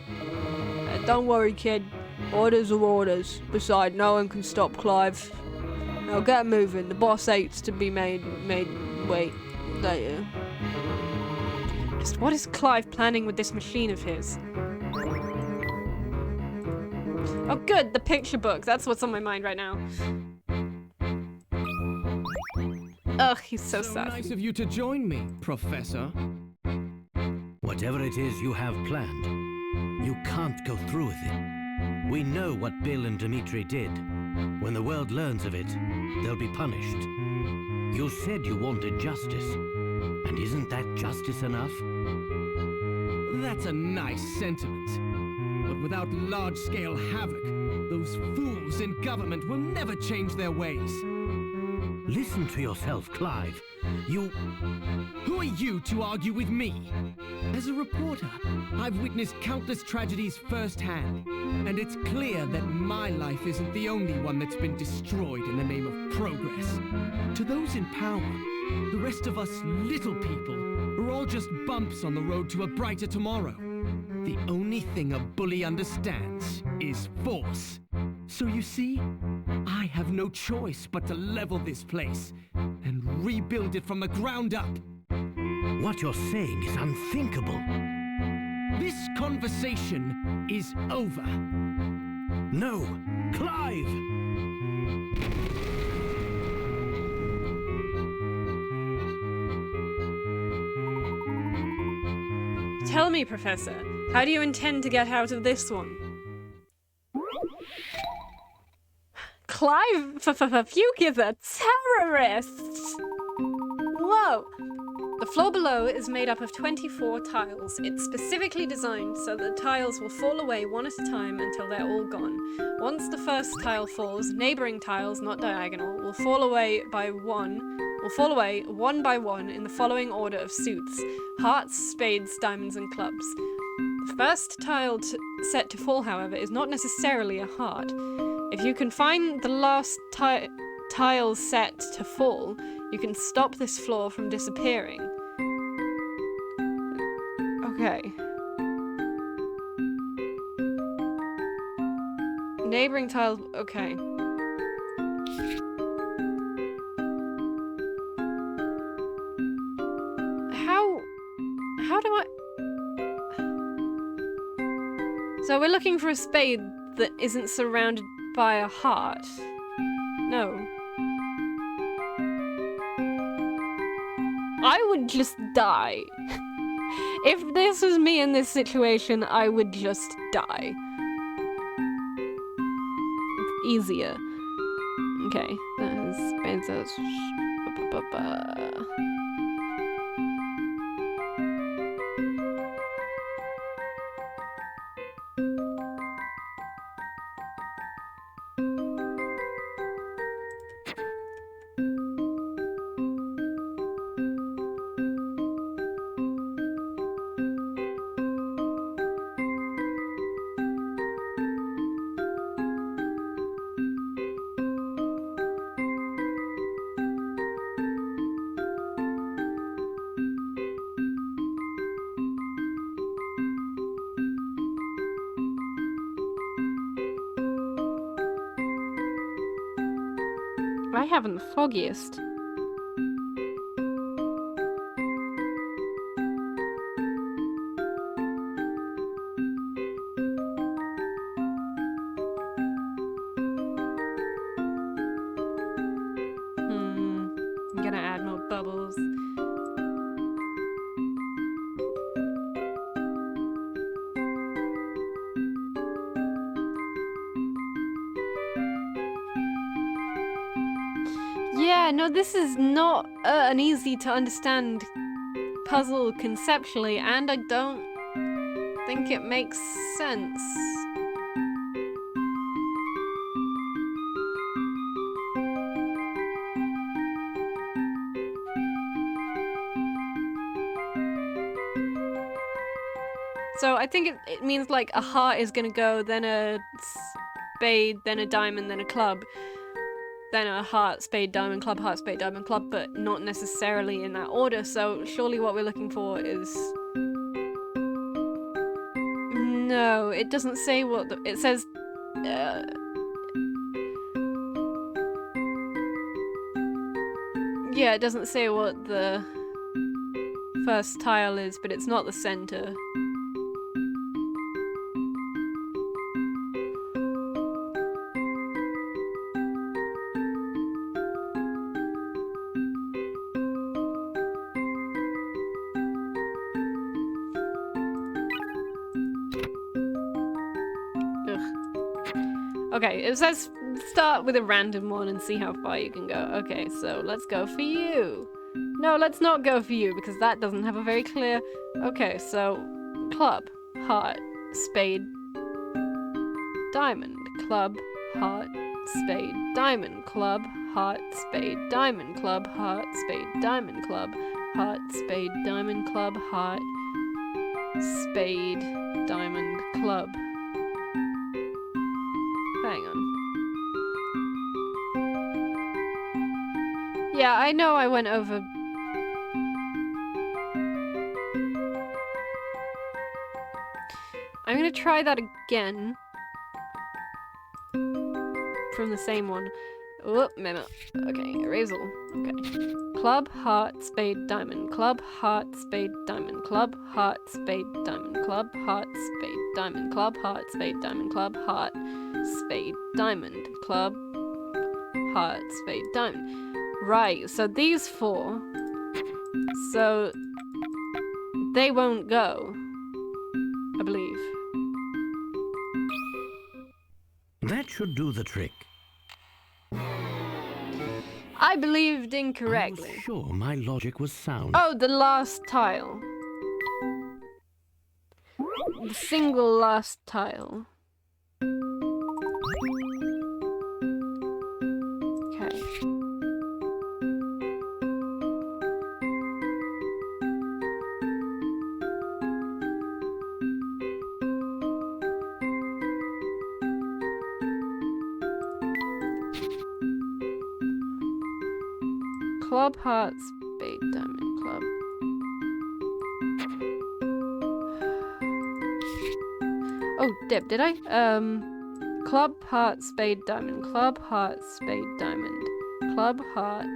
Don't worry, kid. Orders are orders. Besides, no one can stop Clive. Now get moving. The boss hates to be made wait. There. Just what is Clive planning with this machine of his? Oh good, the picture book. That's what's on my mind right now. Ugh, he's so sad. Nice of you to join me, Professor. Whatever it is you have planned, you can't go through with it. We know what Bill and Dimitri did. When the world learns of it, they'll be punished. You said you wanted justice. And isn't that justice enough? That's a nice sentiment. But without large-scale havoc, those fools in government will never change their ways. Listen to yourself, Clive. Who are you to argue with me? As a reporter, I've witnessed countless tragedies firsthand, and it's clear that my life isn't the only one that's been destroyed in the name of progress. To those in power, the rest of us little people are all just bumps on the road to a brighter tomorrow. The only thing a bully understands is force. So you see, I have no choice but to level this place and rebuild it from the ground up. What you're saying is unthinkable. This conversation is over. No, Clive! Tell me, Professor, how do you intend to get out of this one? Clive Fuke is a terrorist! Whoa! The floor below is made up of 24 tiles. It's specifically designed so that the tiles will fall away one at a time until they're all gone. Once the first tile falls, neighboring tiles, not diagonal, will fall away one by one in the following order of suits: hearts, spades, diamonds, and clubs. The first tile set to fall, however, is not necessarily a heart. If you can find the last tile set to fall, you can stop this floor from disappearing. Okay. Neighboring tiles, okay. How do I... So we're looking for a spade that isn't surrounded by a heart. No. I would just die. If this was me in this situation, I would just die. It's easier. Okay. I haven't the foggiest. I'm gonna add more bubbles. Yeah, no, this is not an easy to understand puzzle conceptually, and I don't think it makes sense. So I think it means like a heart is gonna go, then a spade, then a diamond, then a club, then a heart, spade, diamond, club, heart, spade, diamond, club, but not necessarily in that order. So surely what we're looking for is... No, it doesn't say what it says. Yeah, it doesn't say what the first tile is, but it's not the center. Okay, it says start with a random one and see how far you can go. Okay, so let's go for you. No, let's not go for you because that doesn't have a very clear... Okay, so club, heart, spade, diamond, club, heart, spade, diamond, club, heart, spade, diamond, club, heart, spade, diamond, club, heart, spade, diamond, club, heart, spade, diamond, club. Hang on. Yeah, I know I went over... I'm gonna try that again. From the same one. Oh, memo. Okay, erasal. Okay. Club, heart, spade, diamond, club, heart, spade, diamond, club, heart, spade, diamond, club, heart, spade, diamond, club, heart, spade, diamond, club, heart, spade, diamond, club, heart, spade, diamond. Right, so these four. So they won't go, I believe. That should do the trick. I believed I incorrectly. was sure my logic was sound. Oh, the last tile. The single last tile. Okay. Club, heart, spade, diamond, club. Oh, did I? Club, heart, spade, diamond, club, heart, spade, diamond, club, heart.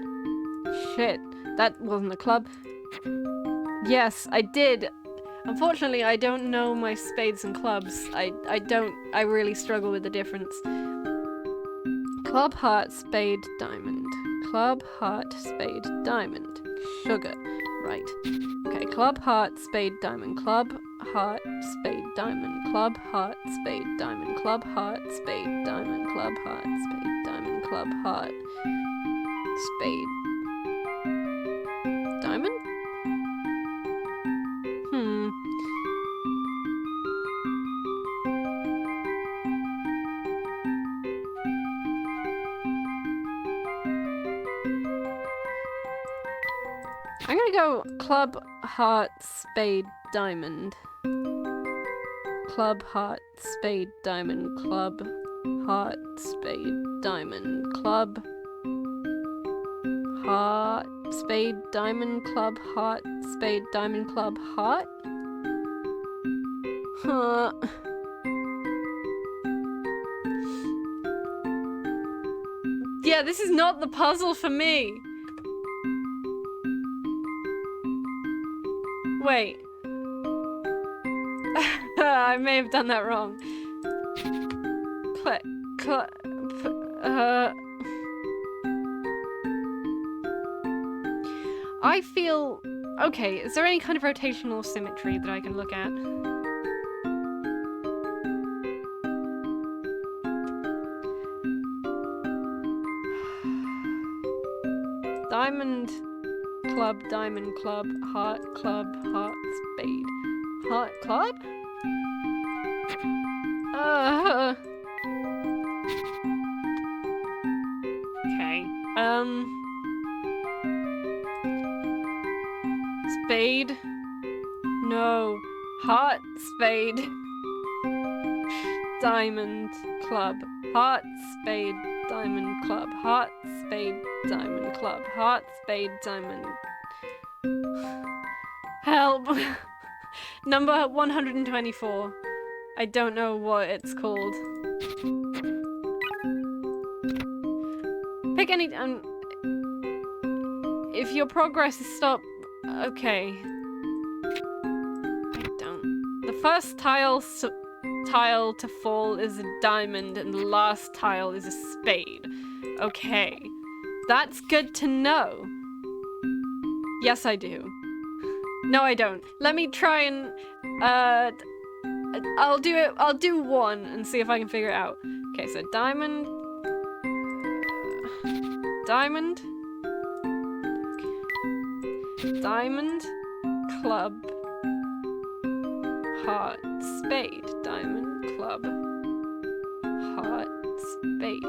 Shit, that wasn't a club. Yes, I did. Unfortunately, I don't know my spades and clubs. I really struggle with the difference. Club, heart, spade, diamond. Club, heart, spade, diamond. Sugar. Right. Okay, club, heart, spade, diamond. Club, heart, spade, diamond. Club, heart, spade, diamond. Club, heart, spade, diamond. Club, heart, spade, diamond. Club, heart, spade, diamond? I'm gonna go club, heart, spade, diamond. Club, heart, spade, diamond, club, heart, spade, diamond, club, heart, spade, diamond, club, heart, spade, diamond, club, heart? Huh. Yeah, this is not the puzzle for me. Wait. I may have done that wrong. I feel... Okay, is there any kind of rotational symmetry that I can look at? Diamond Club, Diamond Club, Heart Club, Heart Spade. Heart Club? Okay. Spade? No. Heart Spade. Diamond Club. Heart Spade. Diamond Club. Heart Spade. Diamond Club. Heart Spade. Diamond. Help! Number 124. I don't know what it's called. Pick any. If your progress is stopped. Okay. I don't. The first tile to fall is a diamond, and the last tile is a spade. Okay. That's good to know. Yes, I do. No, I don't. Let me try and. I'll do it. I'll do one and see if I can figure it out. Okay, so diamond. Diamond. Diamond. Club. Heart. Spade. Diamond. Club. Heart. Spade.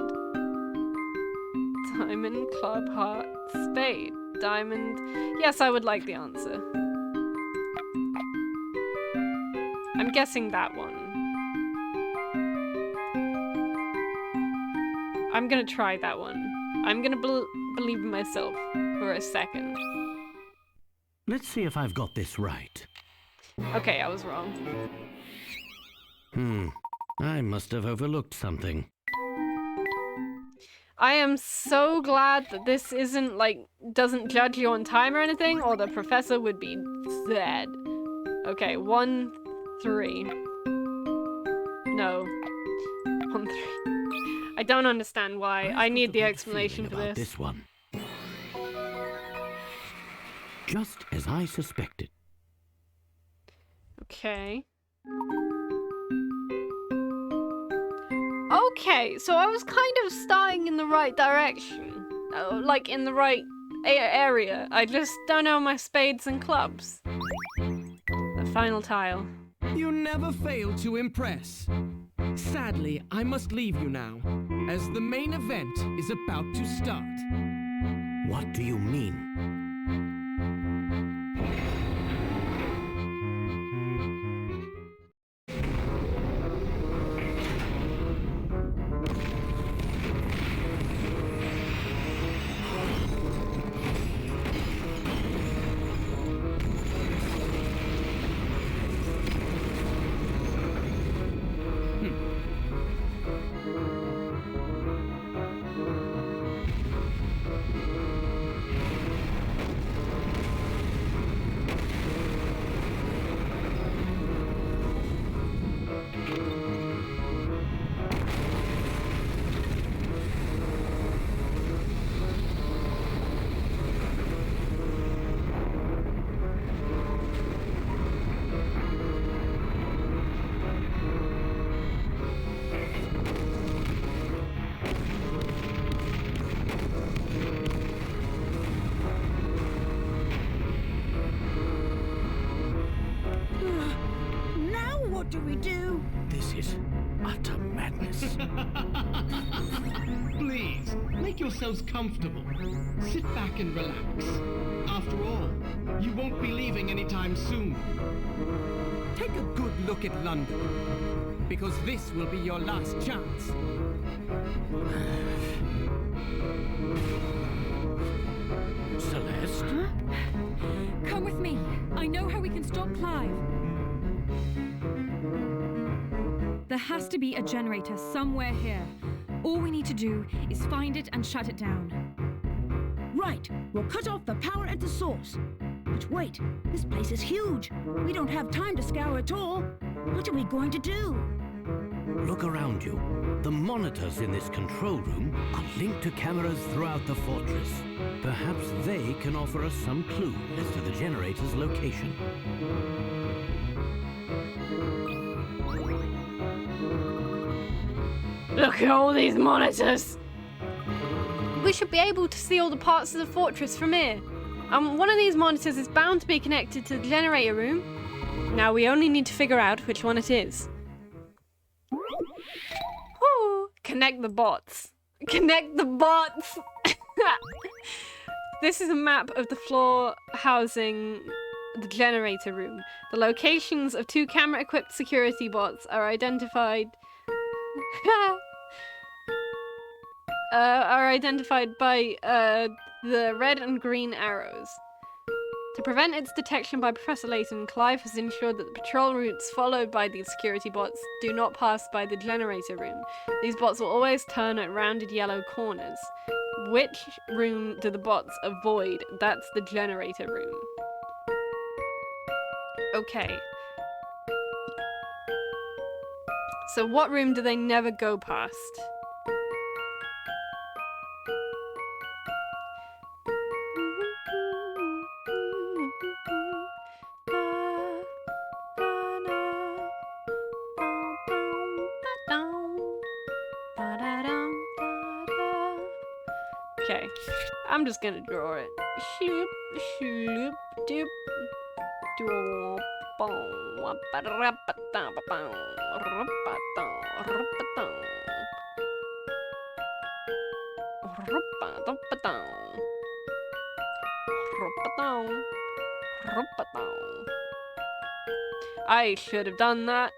Diamond. Club. Heart. Spade. Diamond. Yes, I would like the answer. I'm guessing that one. I'm gonna try that one. I'm gonna believe in myself for a second. Let's see if I've got this right. Okay, I was wrong. I must have overlooked something. I am so glad that this isn't like, doesn't judge you on time or anything, or the professor would be dead. Okay, 1, 3. No. 1, 3. I don't understand why. I need the explanation for about this. This one. Just as I suspected. Okay. Okay, so I was kind of starting in the right direction. Like in the right area. I just don't know my spades and clubs. The final tile. You never fail to impress. Sadly, I must leave you now, as the main event is about to start. What do you mean? What do we do? This is utter madness. Please, make yourselves comfortable. Sit back and relax. After all, you won't be leaving anytime soon. Take a good look at London, because this will be your last chance. Celeste? Huh? Come with me. I know how we can stop Clive. There has to be a generator somewhere here. All we need to do is find it and shut it down. Right, we'll cut off the power at the source. But wait, this place is huge. We don't have time to scour it all. What are we going to do? Look around you. The monitors in this control room are linked to cameras throughout the fortress. Perhaps they can offer us some clue as to the generator's location. Look at all these monitors! we should be able to see all the parts of the fortress from here. One of these monitors is bound to be connected to the generator room. Now we only need to figure out which one it is. Woo! Connect the bots. Connect the bots! This is a map of the floor housing the generator room. The locations of 2 camera-equipped security bots are identified by the red and green arrows. To prevent its detection by Professor Layton, Clive has ensured that the patrol routes followed by these security bots do not pass by the generator room. These bots will always turn at rounded yellow corners. Which room do the bots avoid? That's the generator room. Okay. So what room do they never go past? Okay, I'm just gonna draw it. Shoop, shoop, doop, doop, boom, ba-da-ba-da-ba-dum, rupa-dum, rupa-dum. Rupa-dum-ba-dum. Rupa-dum, rupa-dum. I should have done that.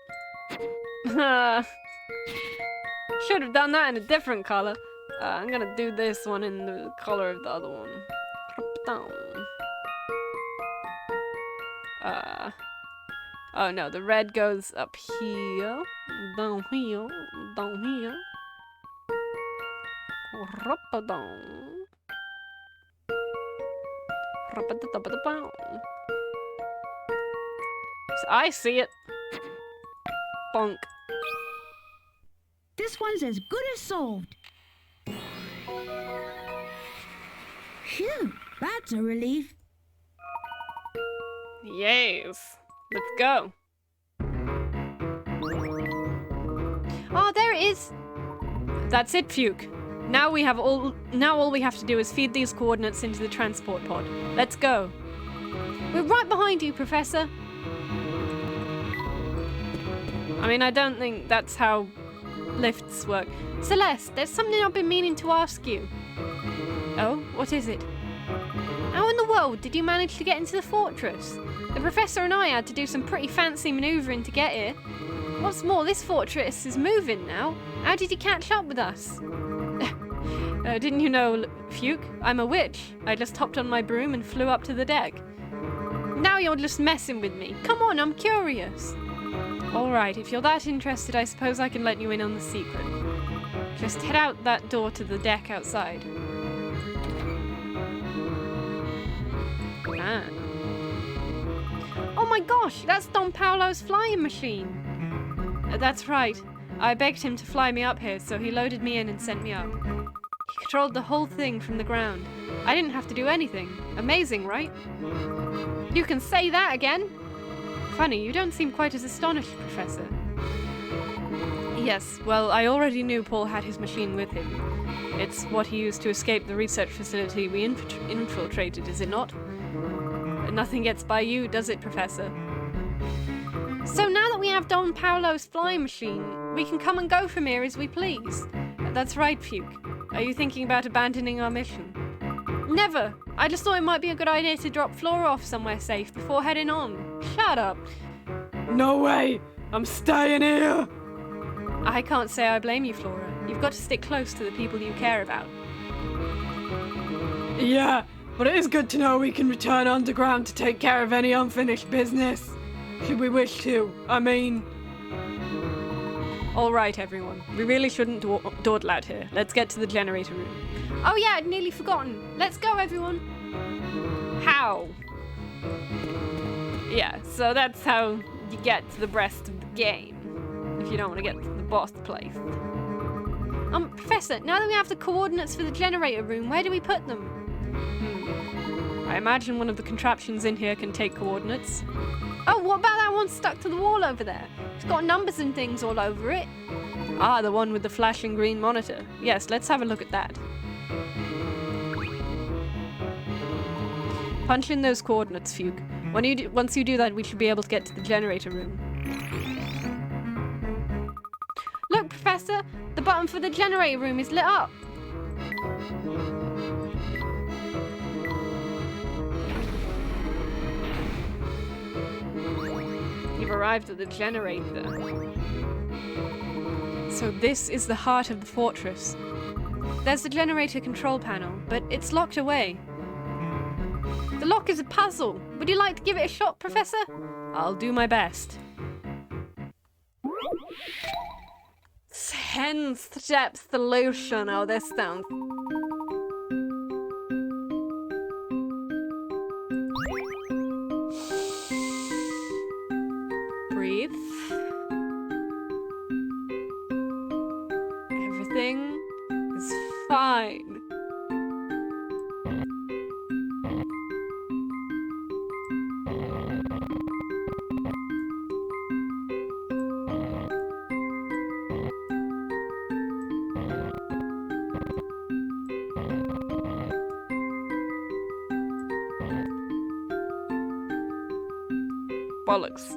Should have done that in a different color. I'm gonna do this one in the color of the other one. Oh no, the red goes up here, down here, down here. Rupa-dum. Rupa-da-da-ba-da-bum. I see it. Bonk. This one's as good as solved. Phew, that's a relief. Yes. Let's go. Oh, there it is. That's it, Fuke. Now all we have to do is feed these coordinates into the transport pod. Let's go. We're right behind you, Professor. I mean, I don't think that's how lifts work. Celeste, there's something I've been meaning to ask you. Oh, what is it? How in the world did you manage to get into the fortress? The Professor and I had to do some pretty fancy manoeuvring to get here. What's more, this fortress is moving now. How did you catch up with us? Didn't you know, Fuke? I'm a witch. I just hopped on my broom and flew up to the deck. Now you're just messing with me. Come on, I'm curious. Alright, if you're that interested, I suppose I can let you in on the secret. Just head out that door to the deck outside. Ah. Oh my gosh, that's Don Paolo's flying machine. That's right. I begged him to fly me up here, so he loaded me in and sent me up. He controlled the whole thing from the ground. I didn't have to do anything. Amazing, right? You can say that again? Funny, you don't seem quite as astonished, Professor. Yes, well, I already knew Paul had his machine with him. It's what he used to escape the research facility we infiltrated, is it not? Nothing gets by you, does it, Professor? So now that we have Don Paolo's flying machine, we can come and go from here as we please. That's right, Fuke. Are you thinking about abandoning our mission? Never! I just thought it might be a good idea to drop Flora off somewhere safe before heading on. Shut up! No way! I'm staying here! I can't say I blame you, Flora. You've got to stick close to the people you care about. Yeah, but it is good to know we can return underground to take care of any unfinished business. Should we wish to, I mean... Alright, everyone. We really shouldn't dawdle out here. Let's get to the generator room. Oh yeah, I'd nearly forgotten. Let's go, everyone. How? Yeah, so that's how you get to the rest of the game. If you don't want to get to the boss place. Professor, now that we have the coordinates for the generator room, where do we put them? I imagine one of the contraptions in here can take coordinates. Oh, what about that one stuck to the wall over there? It's got numbers and things all over it. Ah, the one with the flashing green monitor. Yes, let's have a look at that. Punch in those coordinates, Fugue. Once you do that, we should be able to get to the generator room. Look, Professor! The button for the generator room is lit up! You've arrived at the generator. So this is the heart of the fortress. There's the generator control panel, but it's locked away. The lock is a puzzle. Would you like to give it a shot, Professor? I'll do my best. 10-step solution. Oh, this sounds... Breathe. Everything is fine. Bollocks.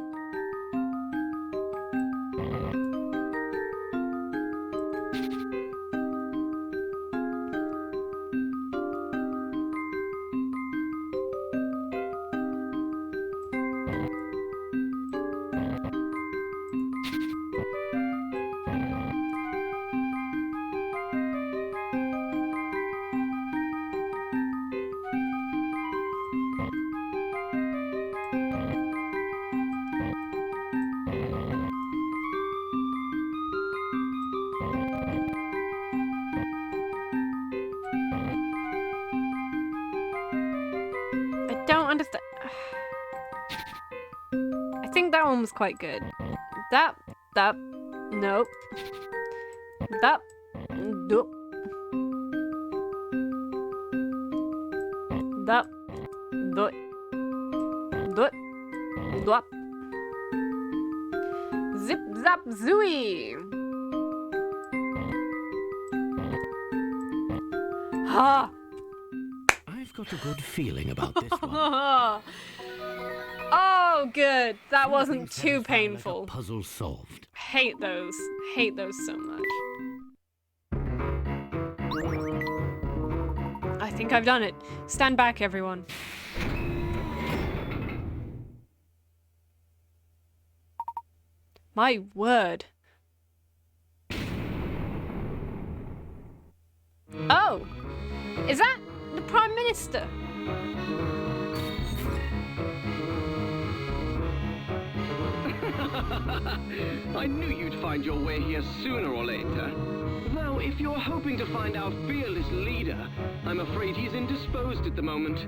Don't understand. I think that one was quite good. That, nope. That, nope. That, dot, dot, dot. Zip, zap, zooey. Ha! I've got a good feeling about this one. Oh, good. That wasn't too Satisfying, like a painful. puzzle solved. Hate those. Hate those so much. I think I've done it. Stand back, everyone. My word. Oh! Is that the Prime Minister? I knew you'd find your way here sooner or later. Though, if you're hoping to find our fearless leader, I'm afraid he's indisposed at the moment.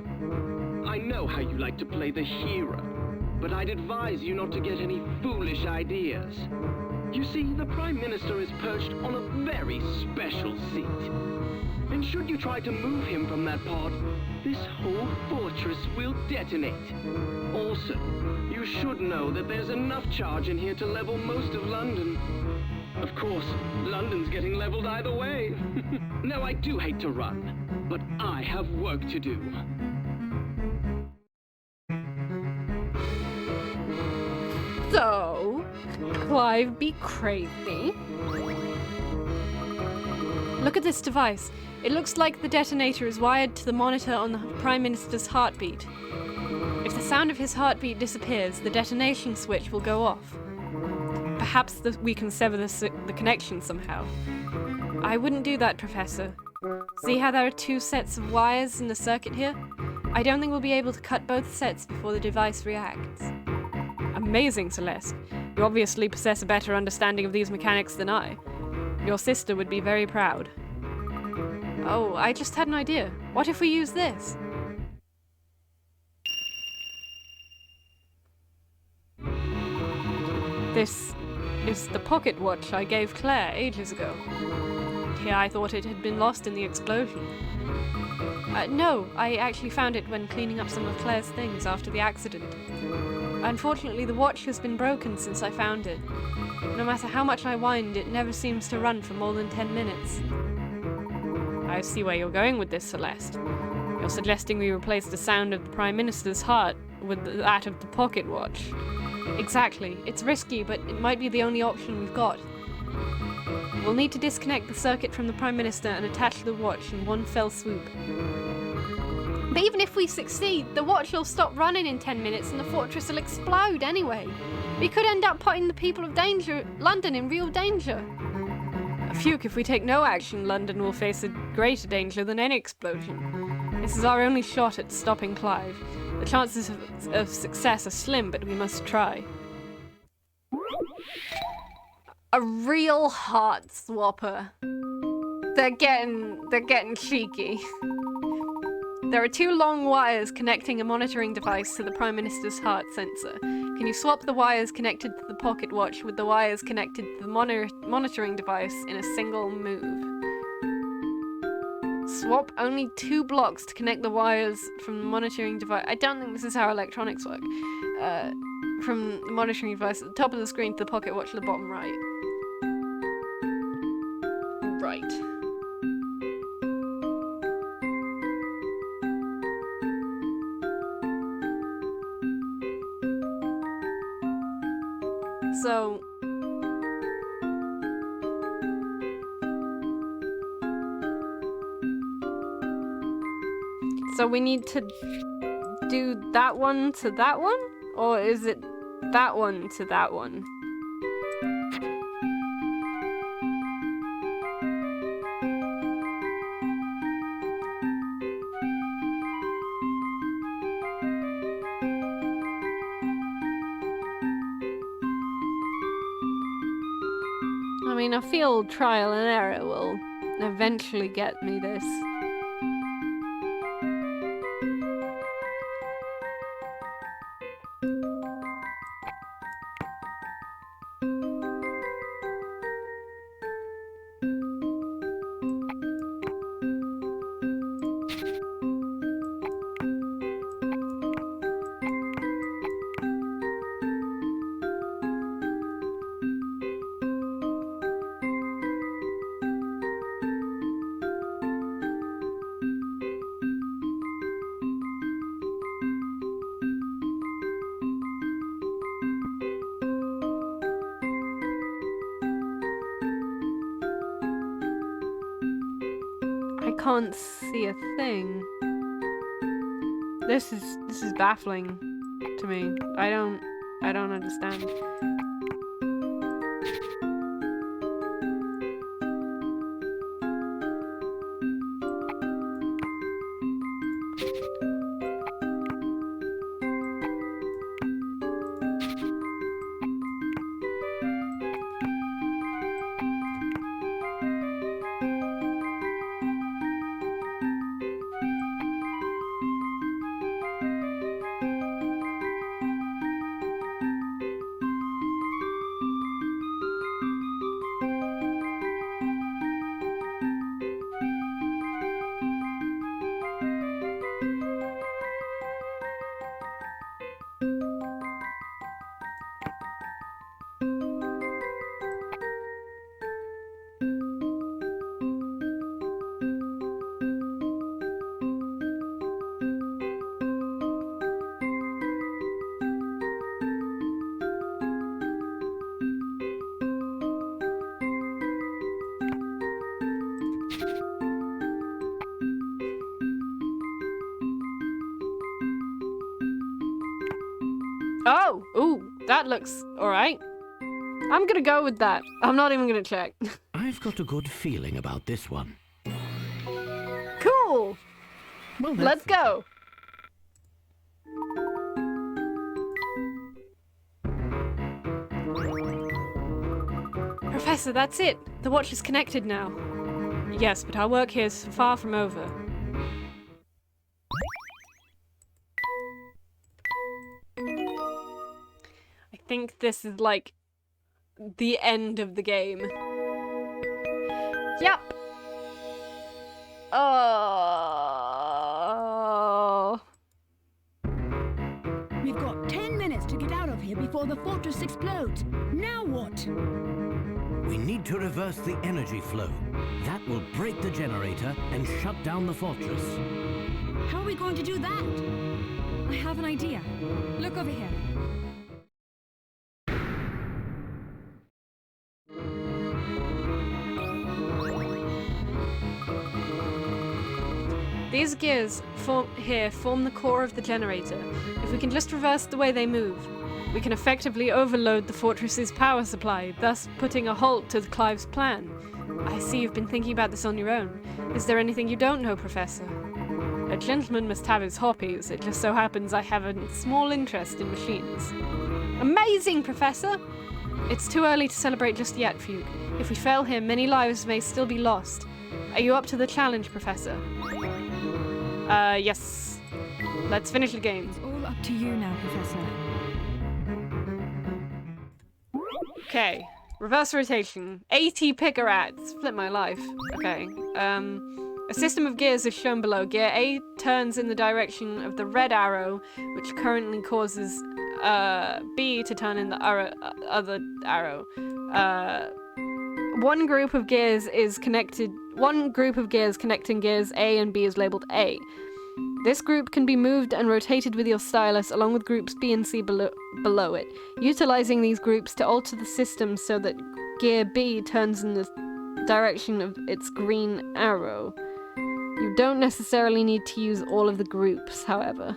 I know how you like to play the hero, but I'd advise you not to get any foolish ideas. You see, the Prime Minister is perched on a very special seat. And should you try to move him from that pod, this whole fortress will detonate. Also, you should know that there's enough charge in here to level most of London. Of course, London's getting leveled either way. Now, I do hate to run, but I have work to do. So, Clive be crazy. Look at this device. It looks like the detonator is wired to the monitor on the Prime Minister's heartbeat. If the sound of his heartbeat disappears, the detonation switch will go off. Perhaps we can sever the connection somehow. I wouldn't do that, Professor. See how there are two sets of wires in the circuit here? I don't think we'll be able to cut both sets before the device reacts. Amazing, Celeste. You obviously possess a better understanding of these mechanics than I. Your sister would be very proud. Oh, I just had an idea. What if we use this? This is the pocket watch I gave Claire ages ago. Here I thought it had been lost in the explosion. No, I actually found it when cleaning up some of Claire's things after the accident. Unfortunately, the watch has been broken since I found it. No matter how much I wind, it never seems to run for more than 10 minutes. I see where you're going with this, Celeste. You're suggesting we replace the sound of the Prime Minister's heart with that of the pocket watch. Exactly. It's risky, but it might be the only option we've got. We'll need to disconnect the circuit from the Prime Minister and attach the watch in one fell swoop. But even if we succeed, the watch will stop running in 10 minutes and the fortress will explode anyway. We could end up putting the people of London in real danger. Phew, if we take no action, London will face a greater danger than any explosion. This is our only shot at stopping Clive. The chances of success are slim, but we must try. A real heart swapper. They're getting cheeky. There are 2 long wires connecting a monitoring device to the Prime Minister's heart sensor. Can you swap the wires connected to the pocket watch with the wires connected to the monitoring device in a single move? Swap only 2 blocks to connect the wires from the monitoring device. I don't think this is how electronics work. From the monitoring device at the top of the screen to the pocket watch at the bottom right. Right. So we need to do that one to that one? Or is it that one to that one? I mean, I feel trial and error will eventually get me this. Can't see a thing. This is baffling to me. I don't understand. Oh! Ooh, that looks alright. I'm gonna go with that. I'm not even gonna check. I've got a good feeling about this one. Cool! Well, Let's go! Professor, that's it. The watch is connected now. Yes, but our work here is far from over. I think this is like the end of the game. Yep. Oh. We've got 10 minutes to get out of here before the fortress explodes. Now what? We need to reverse the energy flow. That will break the generator and shut down the fortress. How are we going to do that? I have an idea. Look over here. These gears form the core of the generator. If we can just reverse the way they move, we can effectively overload the fortress's power supply, thus putting a halt to Clive's plan. I see you've been thinking about this on your own. Is there anything you don't know, Professor? A gentleman must have his hobbies. It just so happens I have a small interest in machines. Amazing, Professor! It's too early to celebrate just yet, Fugue. If we fail here, many lives may still be lost. Are you up to the challenge, Professor? Yes. Let's finish the game. It's all up to you now, Professor. Okay. Reverse rotation. 80 picker rats. Flip my life. Okay. A system of gears is shown below. Gear A turns in the direction of the red arrow, which currently causes B to turn in the other arrow. One group of gears connecting gears A and B is labeled A. This group can be moved and rotated with your stylus along with groups B and C below it, utilizing these groups to alter the system so that gear B turns in the direction of its green arrow. You don't necessarily need to use all of the groups, however.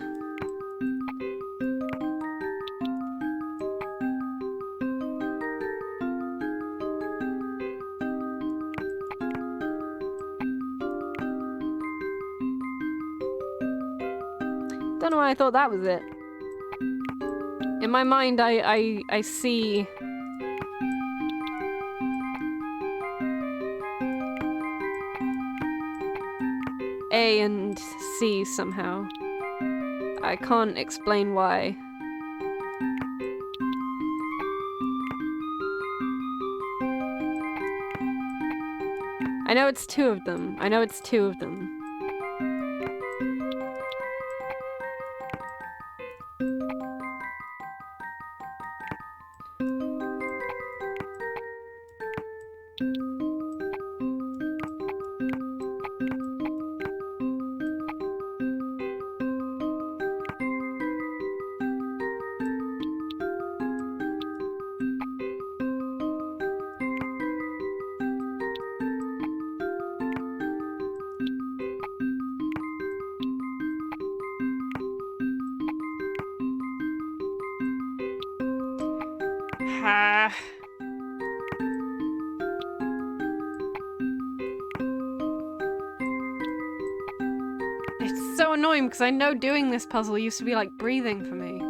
Don't know why I thought that was it. In my mind, I see A and C somehow. I can't explain why. I know it's two of them. It's so annoying because I know doing this puzzle used to be like breathing for me.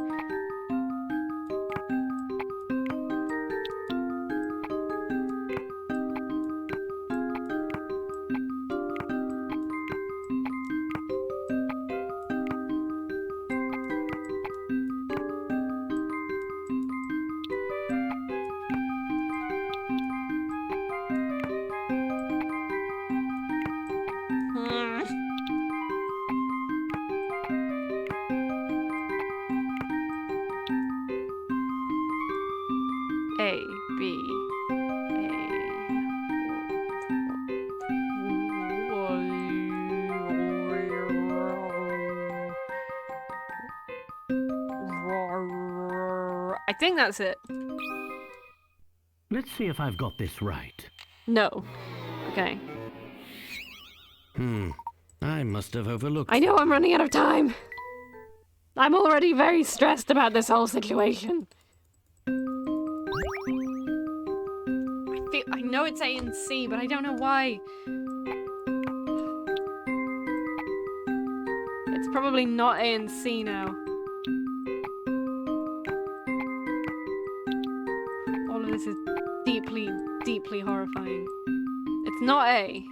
A, B, I think that's it. Let's see if I've got this right. No. Okay. I must have overlooked. I know I'm running out of time. I'm already very stressed about this whole situation. I know it's A and C, but I don't know why. It's probably not A and C now. All of this is deeply, deeply horrifying. It's not A.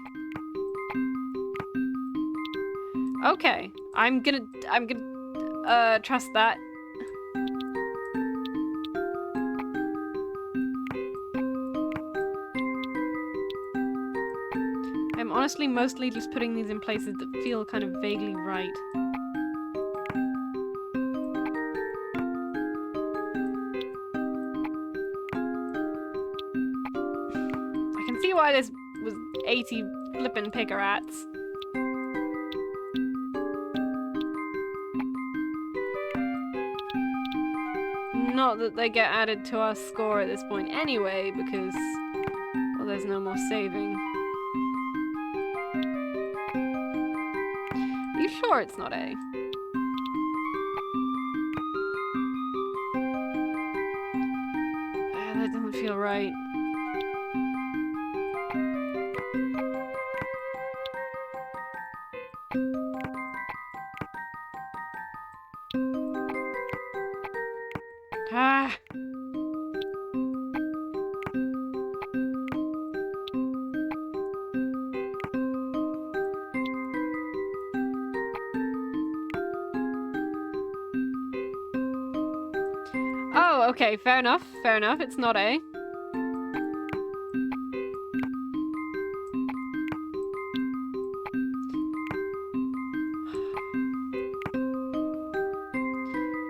Okay, I'm gonna trust that. I'm honestly mostly just putting these in places that feel kind of vaguely right. I can see why this was 80 flippin' picker rats. not that they get added to our score at this point anyway, because, well, there's no more saving. Are you sure it's not A? That doesn't feel right. Ah! Oh, okay, fair enough, fair enough, it's not A.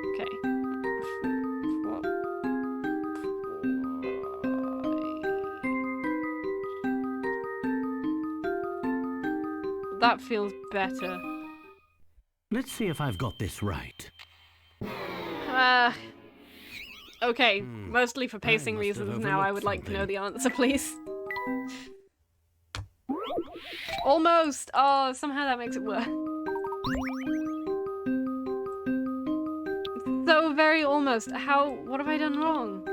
Okay. That feels better. Let's see if I've got this right. Okay, mostly for pacing must have reasons now, I would overlooked like to know something. the answer, please. Almost! Oh, somehow that makes it worse. So very almost. How? What have I done wrong?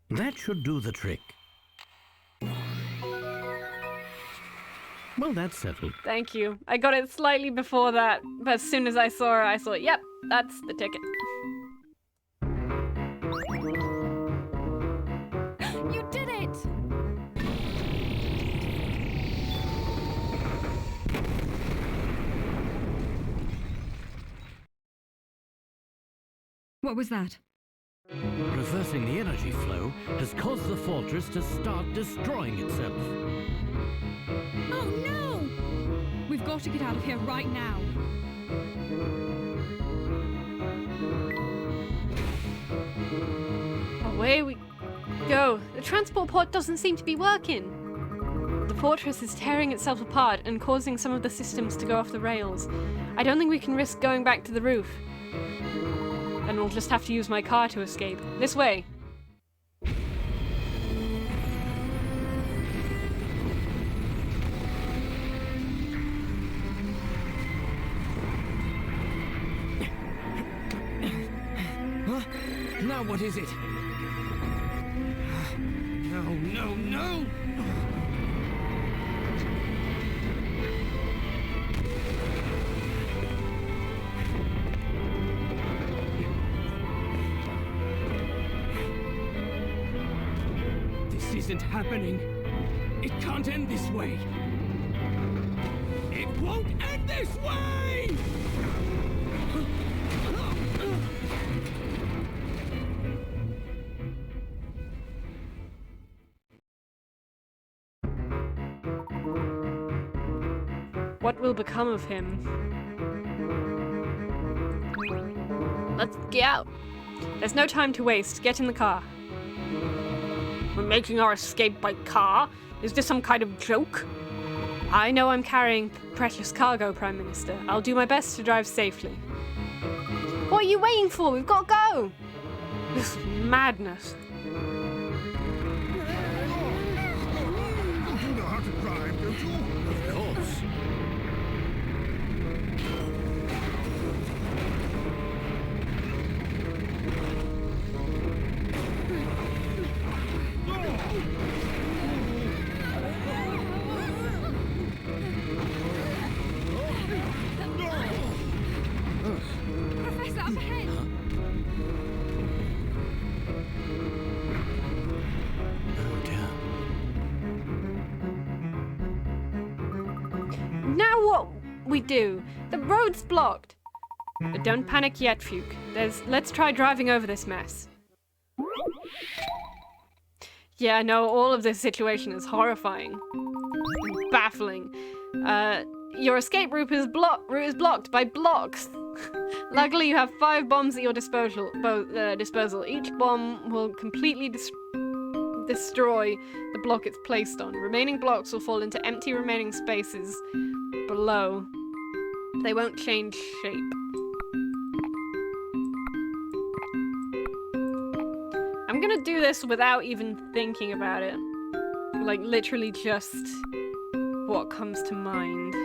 That should do the trick. Well, that's settled. Thank you. I got it slightly before that, but as soon as I saw it, I thought, yep, that's the ticket. You did it! What was that? Reversing the energy flow has caused the fortress to start destroying itself. Oh no! We've got to get out of here right now. Away we go. The transport pod doesn't seem to be working. The fortress is tearing itself apart and causing some of the systems to go off the rails. I don't think we can risk going back to the roof. Then we'll just have to use my car to escape. This way. Huh? Now what is it? No, no, no! This isn't happening. It can't end this way. It won't end this way! What will become of him? Let's get out. There's no time to waste. Get in the car. We're making our escape by car? Is this some kind of joke? I know I'm carrying precious cargo, Prime Minister. I'll do my best to drive safely. What are you waiting for? We've got to go! This is madness. You know how to drive, don't you? Of course. Professor, up ahead! Oh dear. Now what we do? The road's blocked. But don't panic yet, Fuke. Let's try driving over this mess. Yeah, no, all of this situation is horrifying. And baffling. Your escape route is blocked by blocks. Luckily, you have 5 bombs at your disposal. Each bomb will completely destroy the block it's placed on. Remaining blocks will fall into empty remaining spaces below. They won't change shape. I'm gonna do this without even thinking about it. Like, literally just what comes to mind.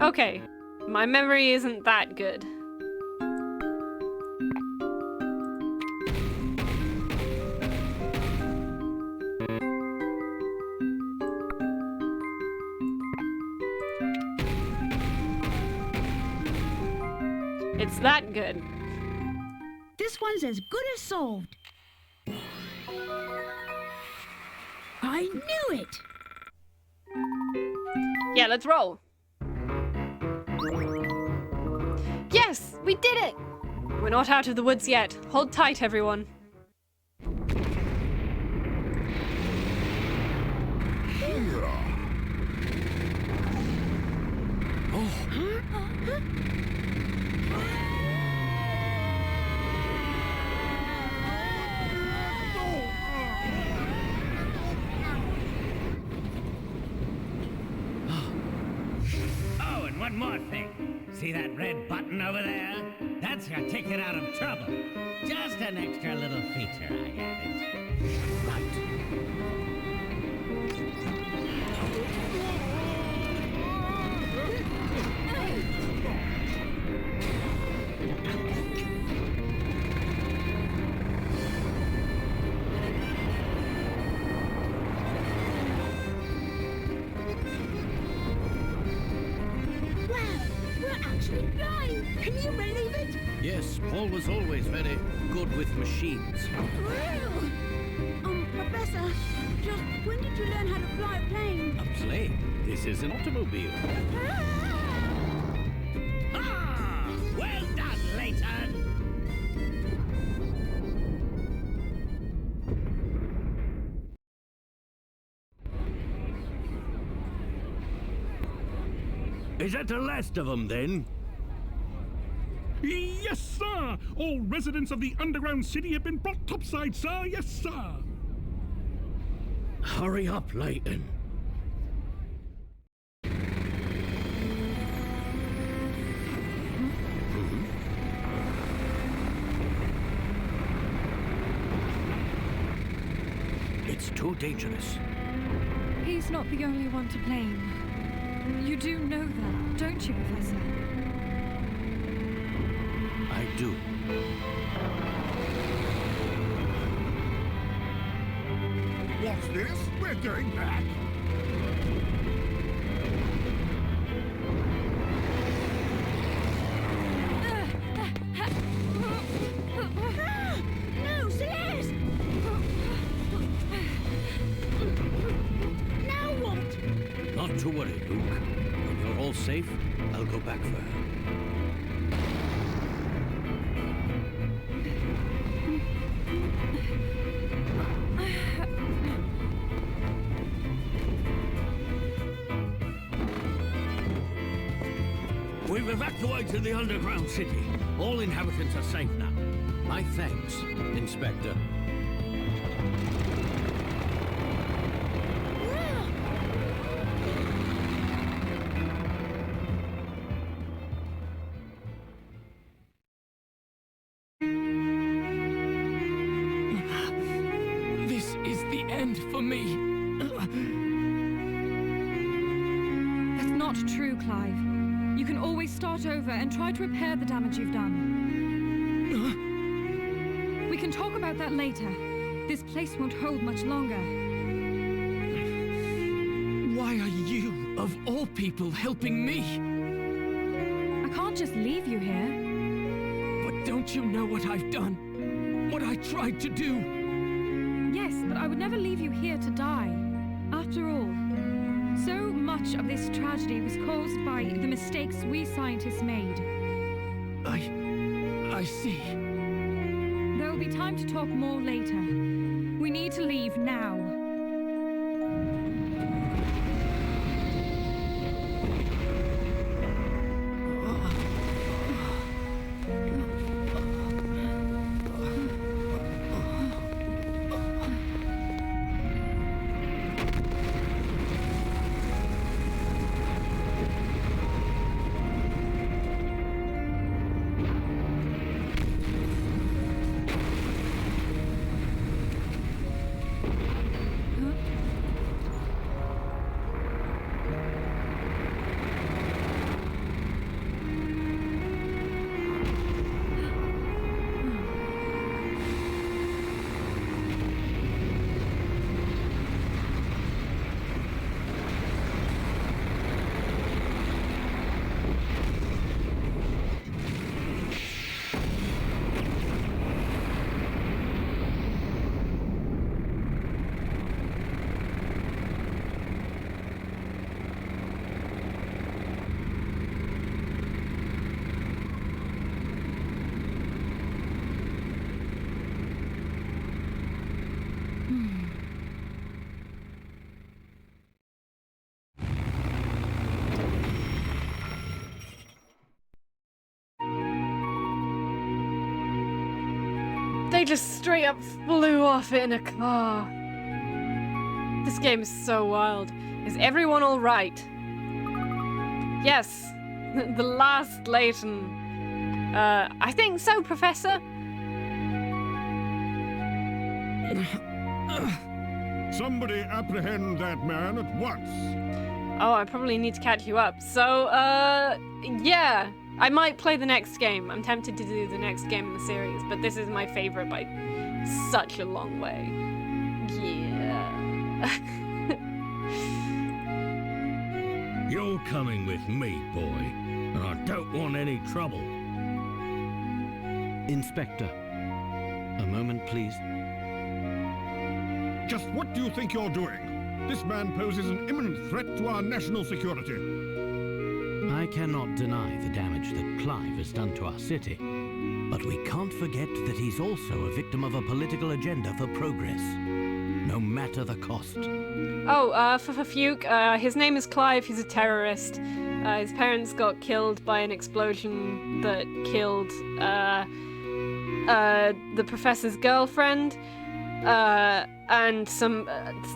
Okay, my memory isn't that good. It's that good. This one's as good as solved. I knew it! Yeah, let's roll. Yes, we did it! We're not out of the woods yet. Hold tight, everyone. Oh, and one more thing. See that red button over there? That's your ticket out of trouble. Just an extra little feature I added. Right. Wow, we're actually flying! Can you believe it? Yes, Paul was always very good with machines. Wow. Professor, just when did you learn how to fly a plane? A plane? This is an automobile. Ah! Well done, Layton! Is that the last of them, then? Yes, sir! All residents of the underground city have been brought topside, sir! Yes, sir! Hurry up, Layton. It's too dangerous. He's not the only one to blame. You do know that, don't you, Professor? I do. What's this? We're going back! No, Celeste! Now what? Not to worry, Luke. When you're all safe, I'll go back for her. We've evacuated the underground city. All inhabitants are safe now. My thanks, Inspector. This is the end for me. That's not true, Clive. You can always start over and try to repair the damage you've done. We can talk about that later. This place won't hold much longer. Why are you, of all people, helping me? I can't just leave you here. But don't you know what I've done? What I tried to do? Yes, but I would never leave you here to die. After all, so much of this tragedy was caused by the mistakes we scientists made. I see. There will be time to talk more later. We need to leave now. They just straight up flew off in a car. This game is so wild. Is everyone alright? Yes. The last Layton. I think so, Professor. Somebody apprehend that man at once. Oh, I probably need to catch you up. So, yeah. I might play the next game. I'm tempted to do the next game in the series, but this is my favorite by such a long way. Yeah. You're coming with me, boy, and I don't want any trouble. Inspector, a moment, please. Just what do you think you're doing? This man poses an imminent threat to our national security. I cannot deny the damage that Clive has done to our city, but we can't forget that he's also a victim of a political agenda for progress, no matter the cost. Oh, for Fuke, his name is Clive, he's a terrorist. His parents got killed by an explosion that killed, the professor's girlfriend. And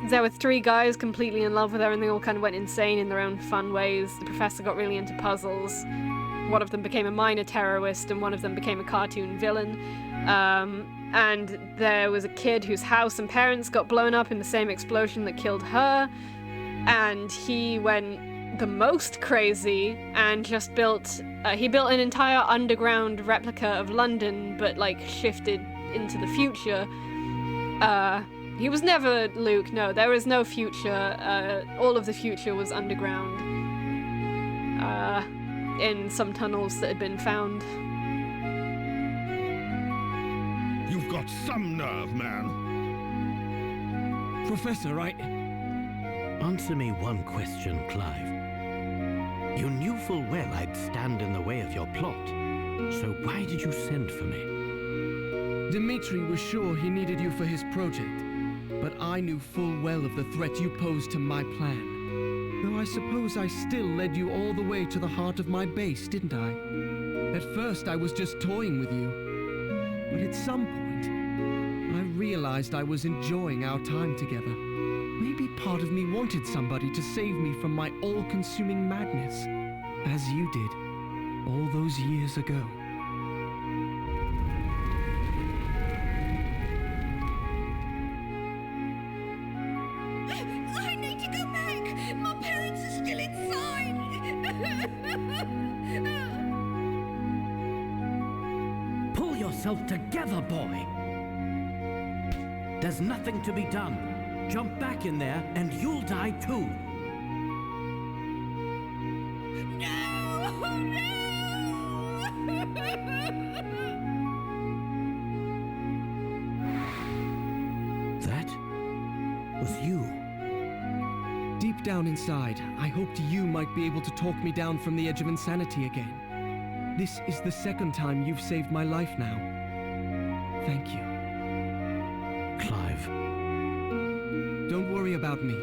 there were 3 guys completely in love with her, and they all kind of went insane in their own fun ways. The professor got really into puzzles. One of them became a minor terrorist, and one of them became a cartoon villain. And there was a kid whose house and parents got blown up in the same explosion that killed her. And he went the most crazy and just built an entire underground replica of London, but like shifted into the future. He was never Luke, no, there was no future. All of the future was underground. In some tunnels that had been found. You've got some nerve, man. Professor, Answer me one question, Clive. You knew full well I'd stand in the way of your plot, so why did you send for me? Dimitri was sure he needed you for his project, but I knew full well of the threat you posed to my plan. Though I suppose I still led you all the way to the heart of my base, didn't I? At first I was just toying with you, but at some point, I realized I was enjoying our time together. Maybe part of me wanted somebody to save me from my all-consuming madness, as you did, all those years ago. I need to go back! My parents are still inside! Pull yourself together, boy! There's nothing to be done. Jump back in there and you'll die too. That was you. Deep down inside, I hoped you might be able to talk me down from the edge of insanity again. This is the second time you've saved my life now. Thank you. Clive. Don't worry about me.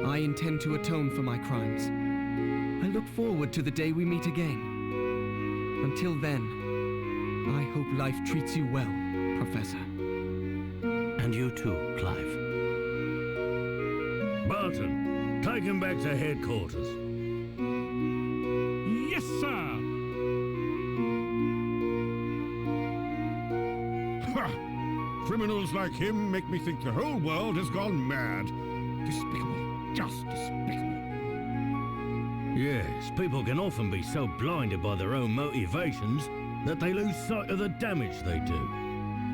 I intend to atone for my crimes. I look forward to the day we meet again. Until then, I hope life treats you well, Professor. And you too, Clive. Barton, take him back to headquarters. Yes, sir. Ha! Criminals like him make me think the whole world has gone mad. Despicable. Just despicable. Yes, people can often be so blinded by their own motivations that they lose sight of the damage they do.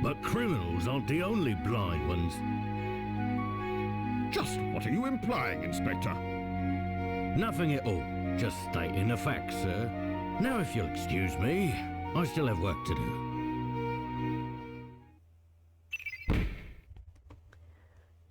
But criminals aren't the only blind ones. Just what are you implying, Inspector? Nothing at all. Just stating the facts, sir. Now, if you'll excuse me, I still have work to do.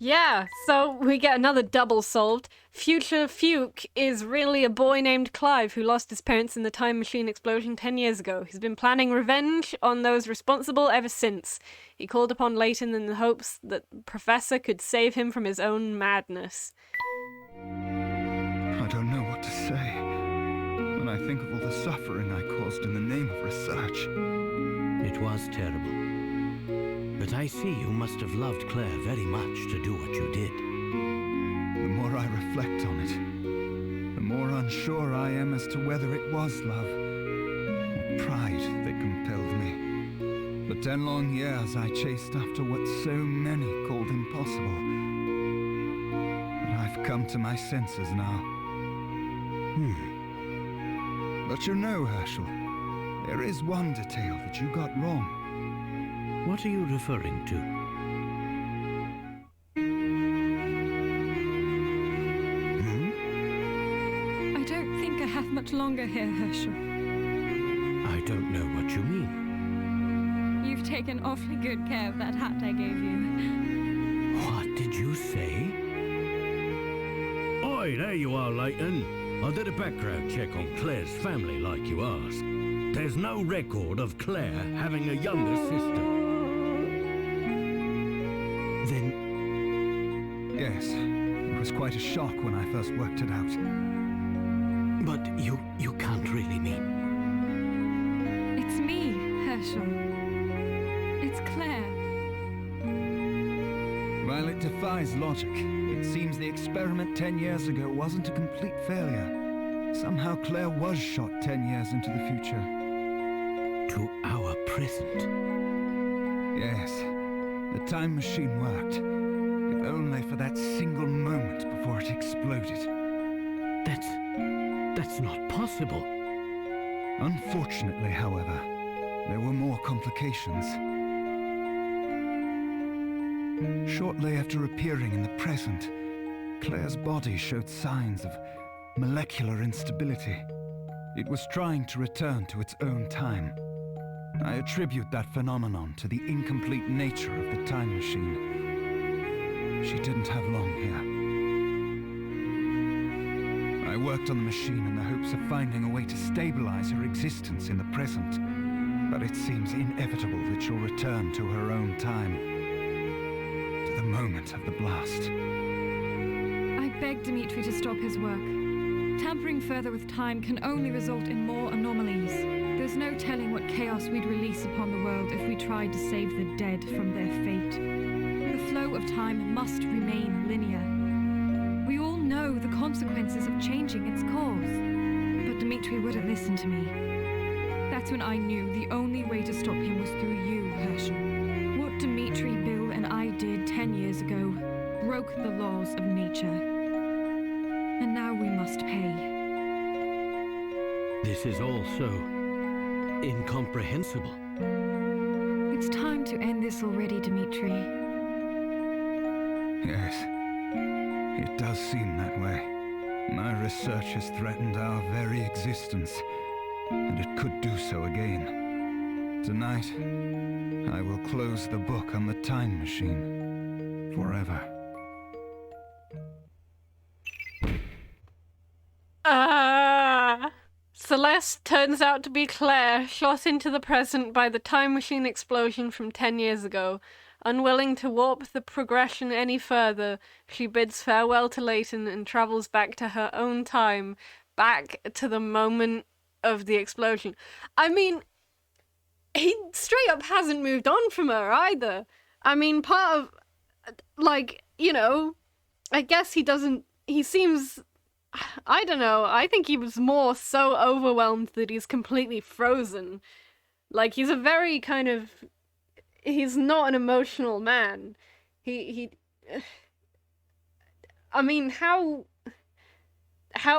Yeah, so we get another double solved. Future Fuke is really a boy named Clive who lost his parents in the time machine explosion 10 years ago. He's been planning revenge on those responsible ever since. He called upon Layton in the hopes that the Professor could save him from his own madness. I don't know what to say. When I think of all the suffering I caused in the name of research. It was terrible. But I see you must have loved Claire very much to do what you did. The more I reflect on it, the more unsure I am as to whether it was love or pride that compelled me. For 10 long years I chased after what so many called impossible. But I've come to my senses now. But you know, Herschel, there is one detail that you got wrong. What are you referring to? I don't think I have much longer here, Herschel. I don't know what you mean. You've taken awfully good care of that hat I gave you. What did you say? Oi, there you are, Leighton. I did a background check on Claire's family like you asked. There's no record of Claire having a younger sister. Then... Yes, it was quite a shock when I first worked it out. But you can't really mean... It's me, Herschel. It's Claire. While it defies logic, it seems the experiment 10 years ago wasn't a complete failure. Somehow Claire was shot 10 years into the future. To our present. Yes, the time machine worked. If only for that single moment before it exploded. That's not possible. Unfortunately, however, there were more complications. Shortly after appearing in the present, Claire's body showed signs of molecular instability. It was trying to return to its own time. I attribute that phenomenon to the incomplete nature of the time machine. She didn't have long here. I worked on the machine in the hopes of finding a way to stabilize her existence in the present. But it seems inevitable that she'll return to her own time. To the moment of the blast. I begged Dmitri to stop his work. Tampering further with time can only result in more anomalies. There's no telling what chaos we'd release upon the world if we tried to save the dead from their fate. The flow of time must remain linear. We all know the consequences of changing its course. But Dmitri wouldn't listen to me. That's when I knew the only way to stop him was through you, Herschel. What Dmitri, Bill, and I did 10 years ago broke the laws of nature. And now we must pay. This is all so incomprehensible. It's time to end this already, Dmitri. Yes, it does seem that way. My research has threatened our very existence, and it could do so again. Tonight, I will close the book on the time machine forever. Celeste turns out to be Claire, shot into the present by the time machine explosion from 10 years ago. Unwilling to warp the progression any further, she bids farewell to Leighton and travels back to her own time, back to the moment of the explosion. I mean, he straight up hasn't moved on from her either. I mean, part of, like, you know, I guess he seems... I don't know, I think he was more so overwhelmed that he's completely frozen. Like, he's a very kind of... He's not an emotional man. I mean, how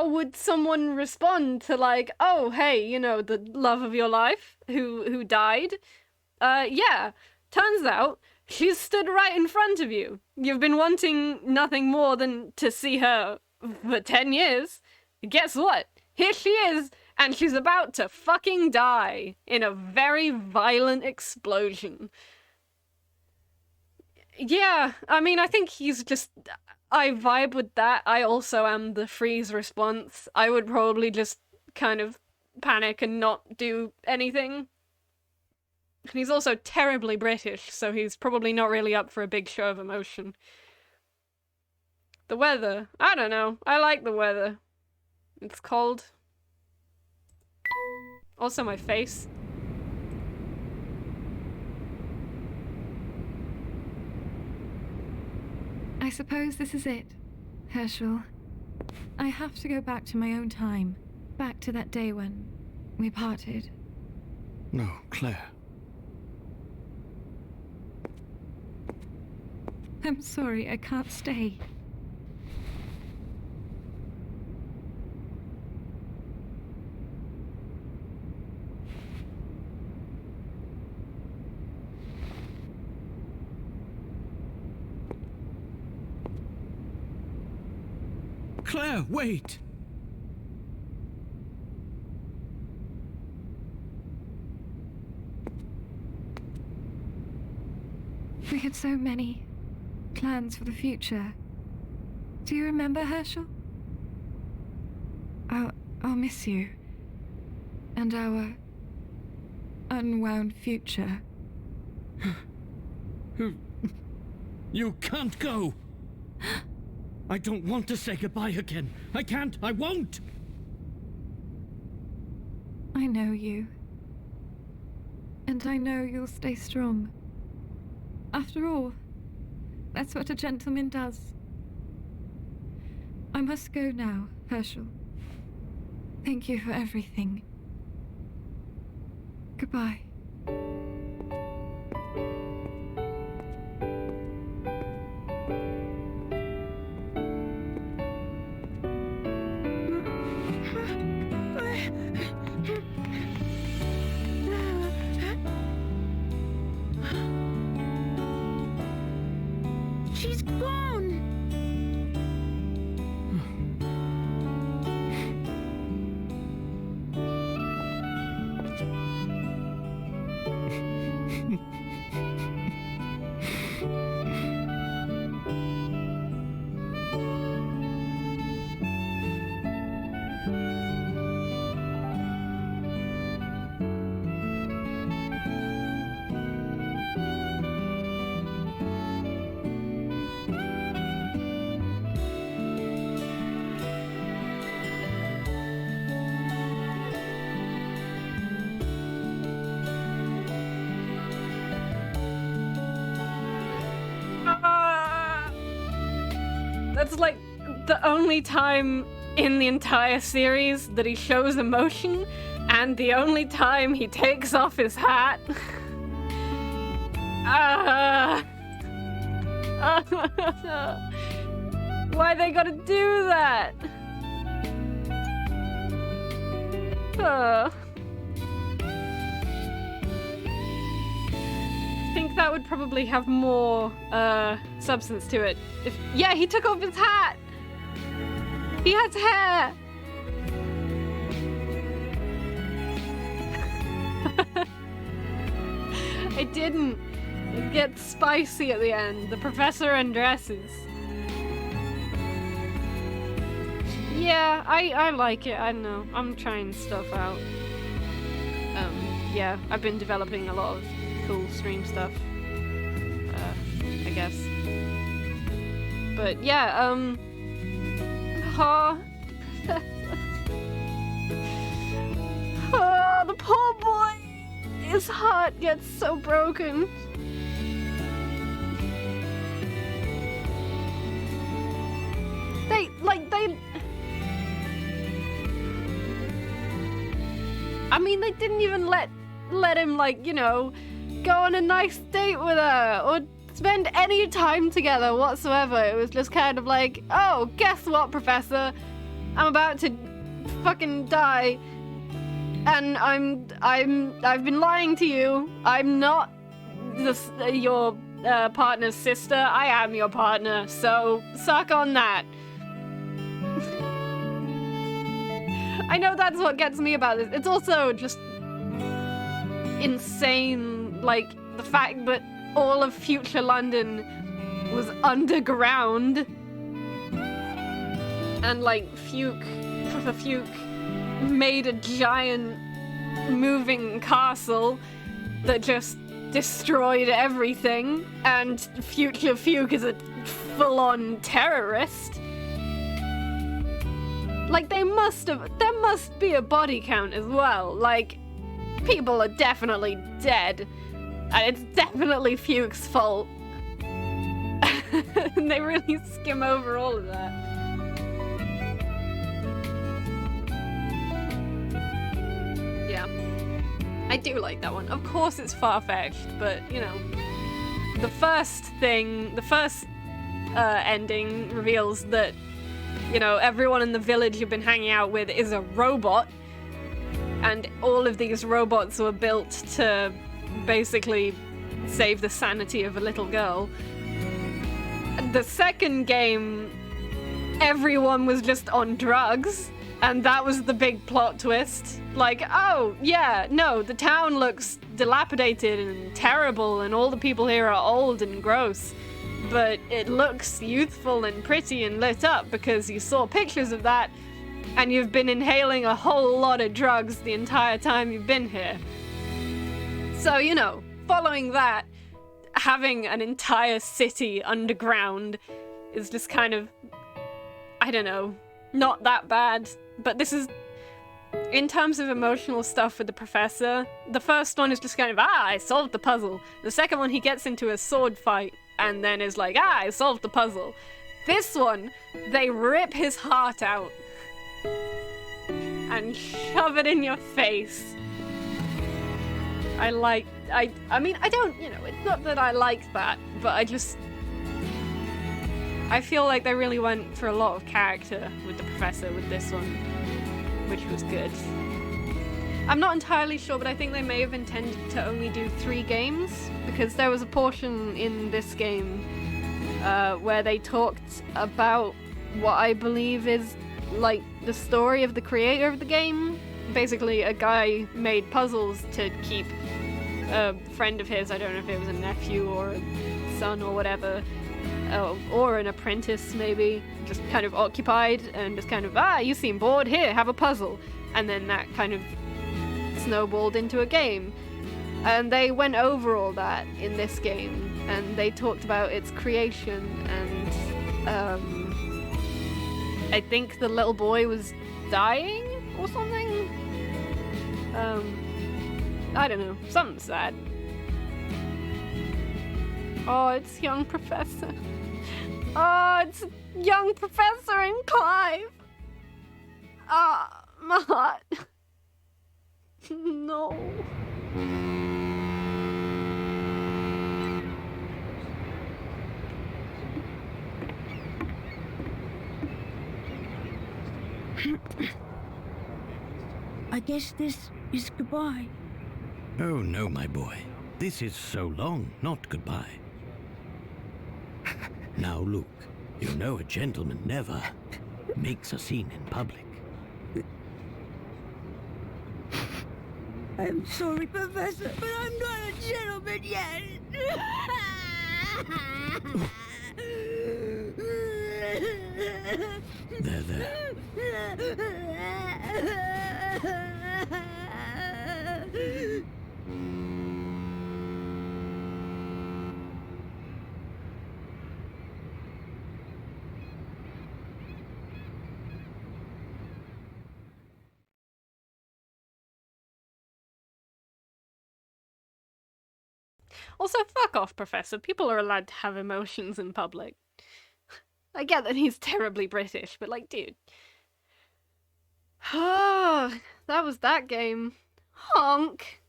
would someone respond to, like, oh, hey, you know, the love of your life, who died? Yeah, turns out she's stood right in front of you. You've been wanting nothing more than to see her for 10 years. Guess what? Here she is, and she's about to fucking die in a very violent explosion. Yeah, I mean, I think he's just... I vibe with that. I also am the freeze response. I would probably just kind of panic and not do anything. And he's also terribly British, so he's probably not really up for a big show of emotion. The weather. I don't know. I like the weather. It's cold. Also my face. I suppose this is it, Herschel. I have to go back to my own time. Back to that day when we parted. No, Claire. I'm sorry, I can't stay. Claire, wait! We had so many plans for the future. Do you remember, Herschel? I'll miss you. And our unwound future. You can't go! I don't want to say goodbye again. I can't. I won't! I know you. And I know you'll stay strong. After all, that's what a gentleman does. I must go now, Herschel. Thank you for everything. Goodbye. She's gone! That's like the only time in the entire series that he shows emotion, and the only time he takes off his hat. Why they gotta do that? I think that would probably have more substance to it. Yeah, he took off his hat. He has hair. I didn't. It gets spicy at the end. The professor undresses. Yeah, I like it. I don't know. I'm trying stuff out. Yeah, I've been developing a lot of cool stream stuff. I guess. But yeah, oh, the poor boy! His heart gets so broken. They I mean, they didn't even let him, like, you know, go on a nice date with her or spend any time together whatsoever. It was just kind of like, oh, guess what, Professor? I'm about to fucking die, and I've been lying to you. I'm not your partner's sister. I am your partner, so suck on that. I know that's what gets me about this. It's also just insane, like, the fact that all of future London was underground, and like Professor Fuke made a giant moving castle that just destroyed everything, and future Fuke is a full-on terrorist. Like, there must be a body count as well. Like, people are definitely dead. And it's definitely Fuke's fault. And they really skim over all of that. Yeah. I do like that one. Of course it's far-fetched, but, you know. The first ending reveals that, you know, everyone in the village you've been hanging out with is a robot. And all of these robots were built to basically save the sanity of a little girl. The second game, everyone was just on drugs, and that was the big plot twist. Like, oh, yeah, no, the town looks dilapidated and terrible, and all the people here are old and gross, but it looks youthful and pretty and lit up because you saw pictures of that, and you've been inhaling a whole lot of drugs the entire time you've been here. So, you know, following that, having an entire city underground is just kind of, I don't know, not that bad. But this is, in terms of emotional stuff with the professor, the first one is just kind of, I solved the puzzle. The second one, he gets into a sword fight and then is like, I solved the puzzle. This one, they rip his heart out and shove it in your face. I mean, I don't, you know, it's not that I like that, but I feel like they really went for a lot of character with the professor with this one, which was good. I'm not entirely sure, but I think they may have intended to only do 3 games, because there was a portion in this game where they talked about what I believe is, like, the story of the creator of the game. Basically, a guy made puzzles to keep a friend of his, I don't know if it was a nephew or a son or whatever, or an apprentice maybe, just kind of occupied and just kind of, you seem bored, here, have a puzzle. And then that kind of snowballed into a game. And they went over all that in this game, and they talked about its creation, and I think the little boy was dying or something? I don't know, something sad. Oh, it's young Professor. Oh, it's young Professor and Clive. Ah, my heart. No. I guess this is goodbye. Oh, no, my boy. This is so long, not goodbye. Now, Luke, you know a gentleman never makes a scene in public. I'm sorry, Professor, but I'm not a gentleman yet. There. Also, fuck off, Professor. People are allowed to have emotions in public. I get that he's terribly British, but like, dude. Oh, that was that game. Honk.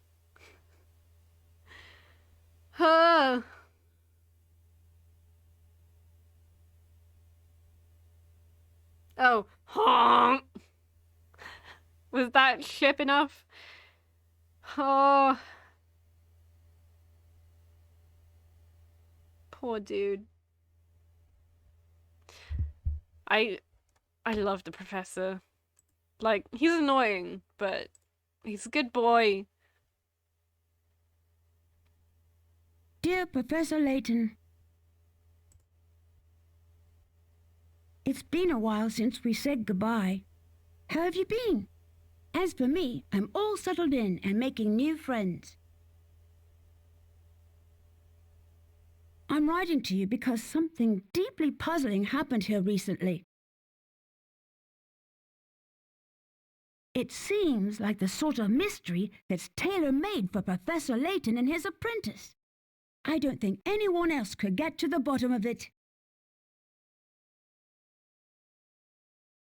Oh, honk. Was that ship enough? Oh. Poor dude. I love the professor. Like, he's annoying, but he's a good boy. Dear Professor Layton, it's been a while since we said goodbye. How have you been? As for me, I'm all settled in and making new friends. I'm writing to you because something deeply puzzling happened here recently. It seems like the sort of mystery that's tailor-made for Professor Layton and his apprentice. I don't think anyone else could get to the bottom of it.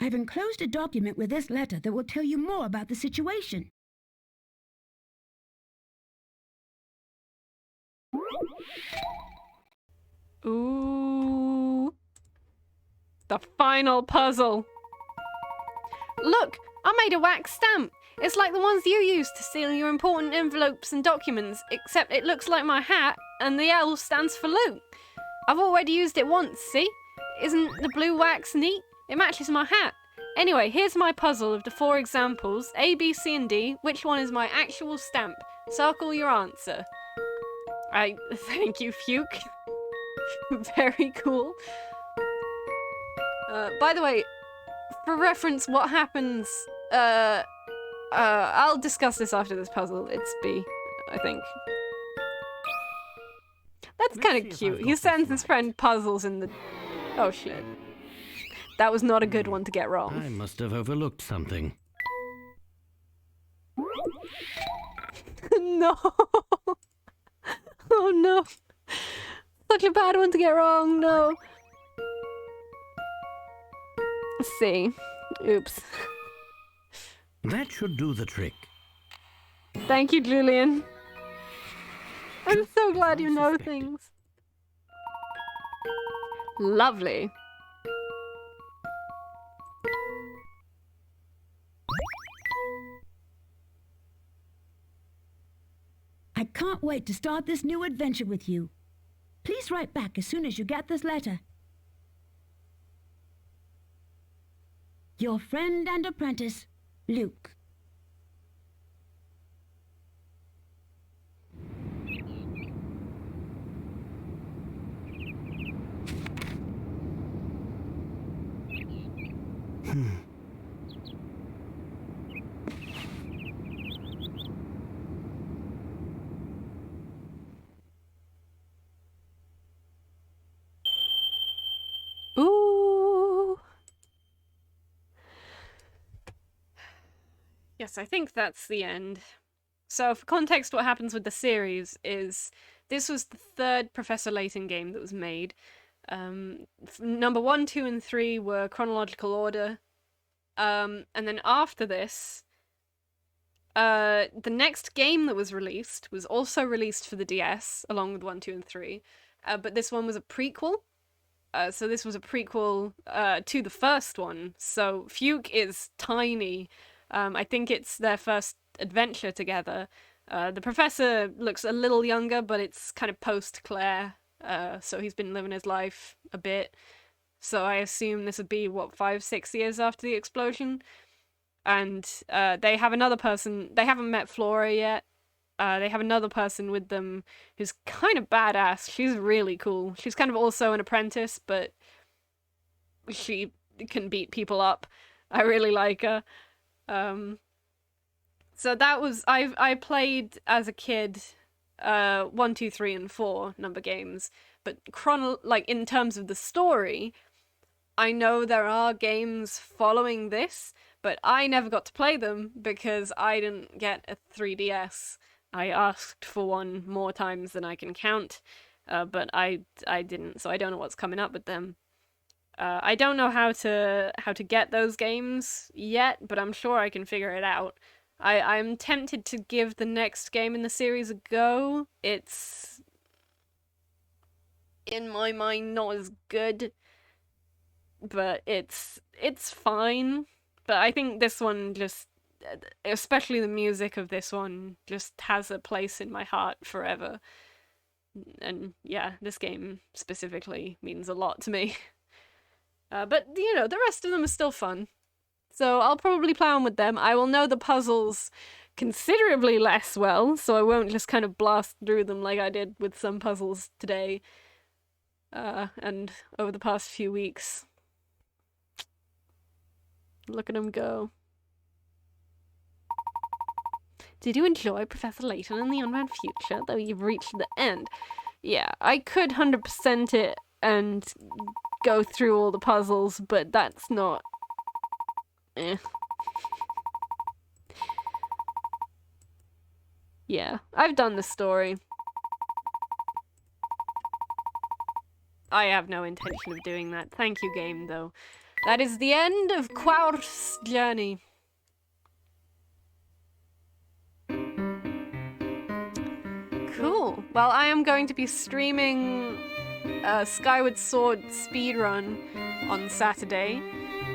I've enclosed a document with this letter that will tell you more about the situation. Ooh. The final puzzle. Look, I made a wax stamp. It's like the ones you use to seal your important envelopes and documents, except it looks like my hat, and the L stands for Luke. I've already used it once, see? Isn't the blue wax neat? It matches my hat. Anyway, here's my puzzle of the 4 examples, A, B, C, and D. Which one is my actual stamp? Circle your answer. Thank you, Fuke. Very cool. By the way, for reference, what happens, I'll discuss this after this puzzle. It's B, I think. That's kind of cute. He sends his friend puzzles in the... Oh shit. That was not a good one to get wrong. I must have overlooked something. No. Oh no. Such a bad one to get wrong, no. Let's see. Oops. That should do the trick. Thank you, Julian. I'm so glad you know things. Lovely. I can't wait to start this new adventure with you. Please write back as soon as you get this letter. Your friend and apprentice, Luke. Ooh. Yes, I think that's the end. So for context, what happens with the series is this was the 3rd Professor Layton game that was made. Number 1, 2, and 3 were chronological order. And then after this, the next game that was released was also released for the DS, along with 1, 2, and 3. But this one was a prequel. So this was a prequel to the first one. So Fuke is tiny. I think it's their first adventure together. The professor looks a little younger, but it's kind of post-Claire. So he's been living his life a bit. So I assume this would be, 5-6 years after the explosion? And they have another person. They haven't met Flora yet. They have another person with them who's kind of badass. She's really cool. She's kind of also an apprentice, but she can beat people up. I really like her. So that was... I played as a kid 1, 2, 3, and 4 number games, but in terms of the story, I know there are games following this, but I never got to play them because I didn't get a 3DS. I asked for one more times than I can count, but I didn't, so I don't know what's coming up with them. I don't know how to get those games yet, but I'm sure I can figure it out. I'm tempted to give the next game in the series a go. It's, in my mind, not as good, but it's fine. But I think this one just, especially the music of this one, just has a place in my heart forever. And yeah, this game specifically means a lot to me. But, the rest of them are still fun. So I'll probably play on with them. I will know the puzzles considerably less well, so I won't just kind of blast through them like I did with some puzzles today. And over the past few weeks. Look at them go. Did you enjoy Professor Layton and the Unwound Future, though you've reached the end? Yeah, I could 100% it and go through all the puzzles, but that's not... Yeah, I've done the story. I have no intention of doing that. Thank you, game, though. That is the end of Quaur's journey. Cool. Well, I am going to be streaming Skyward Sword speedrun on Saturday.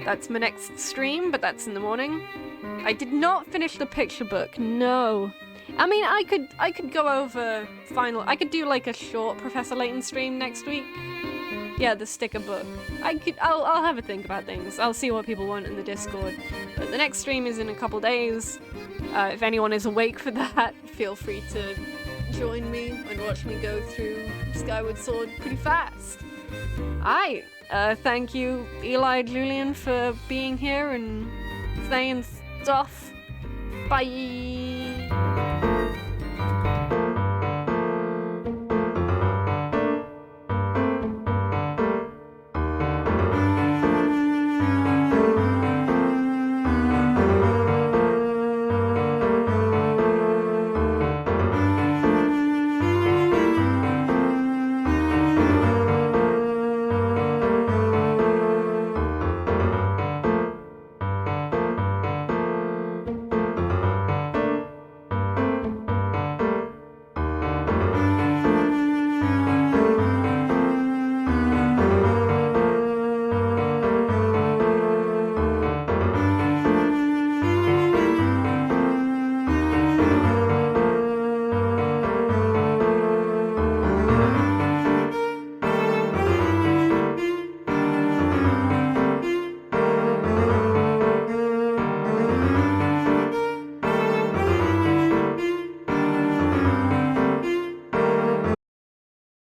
That's my next stream, but that's in the morning. I did not finish the picture book, no. I mean, I could go over final. I could do like a short Professor Layton stream next week. Yeah, the sticker book. I'll have a think about things. I'll see what people want in the Discord. But the next stream is in a couple days. If anyone is awake for that, feel free to join me and watch me go through Skyward Sword pretty fast. Alright, thank you, Eli Julian, for being here and saying stuff. Bye!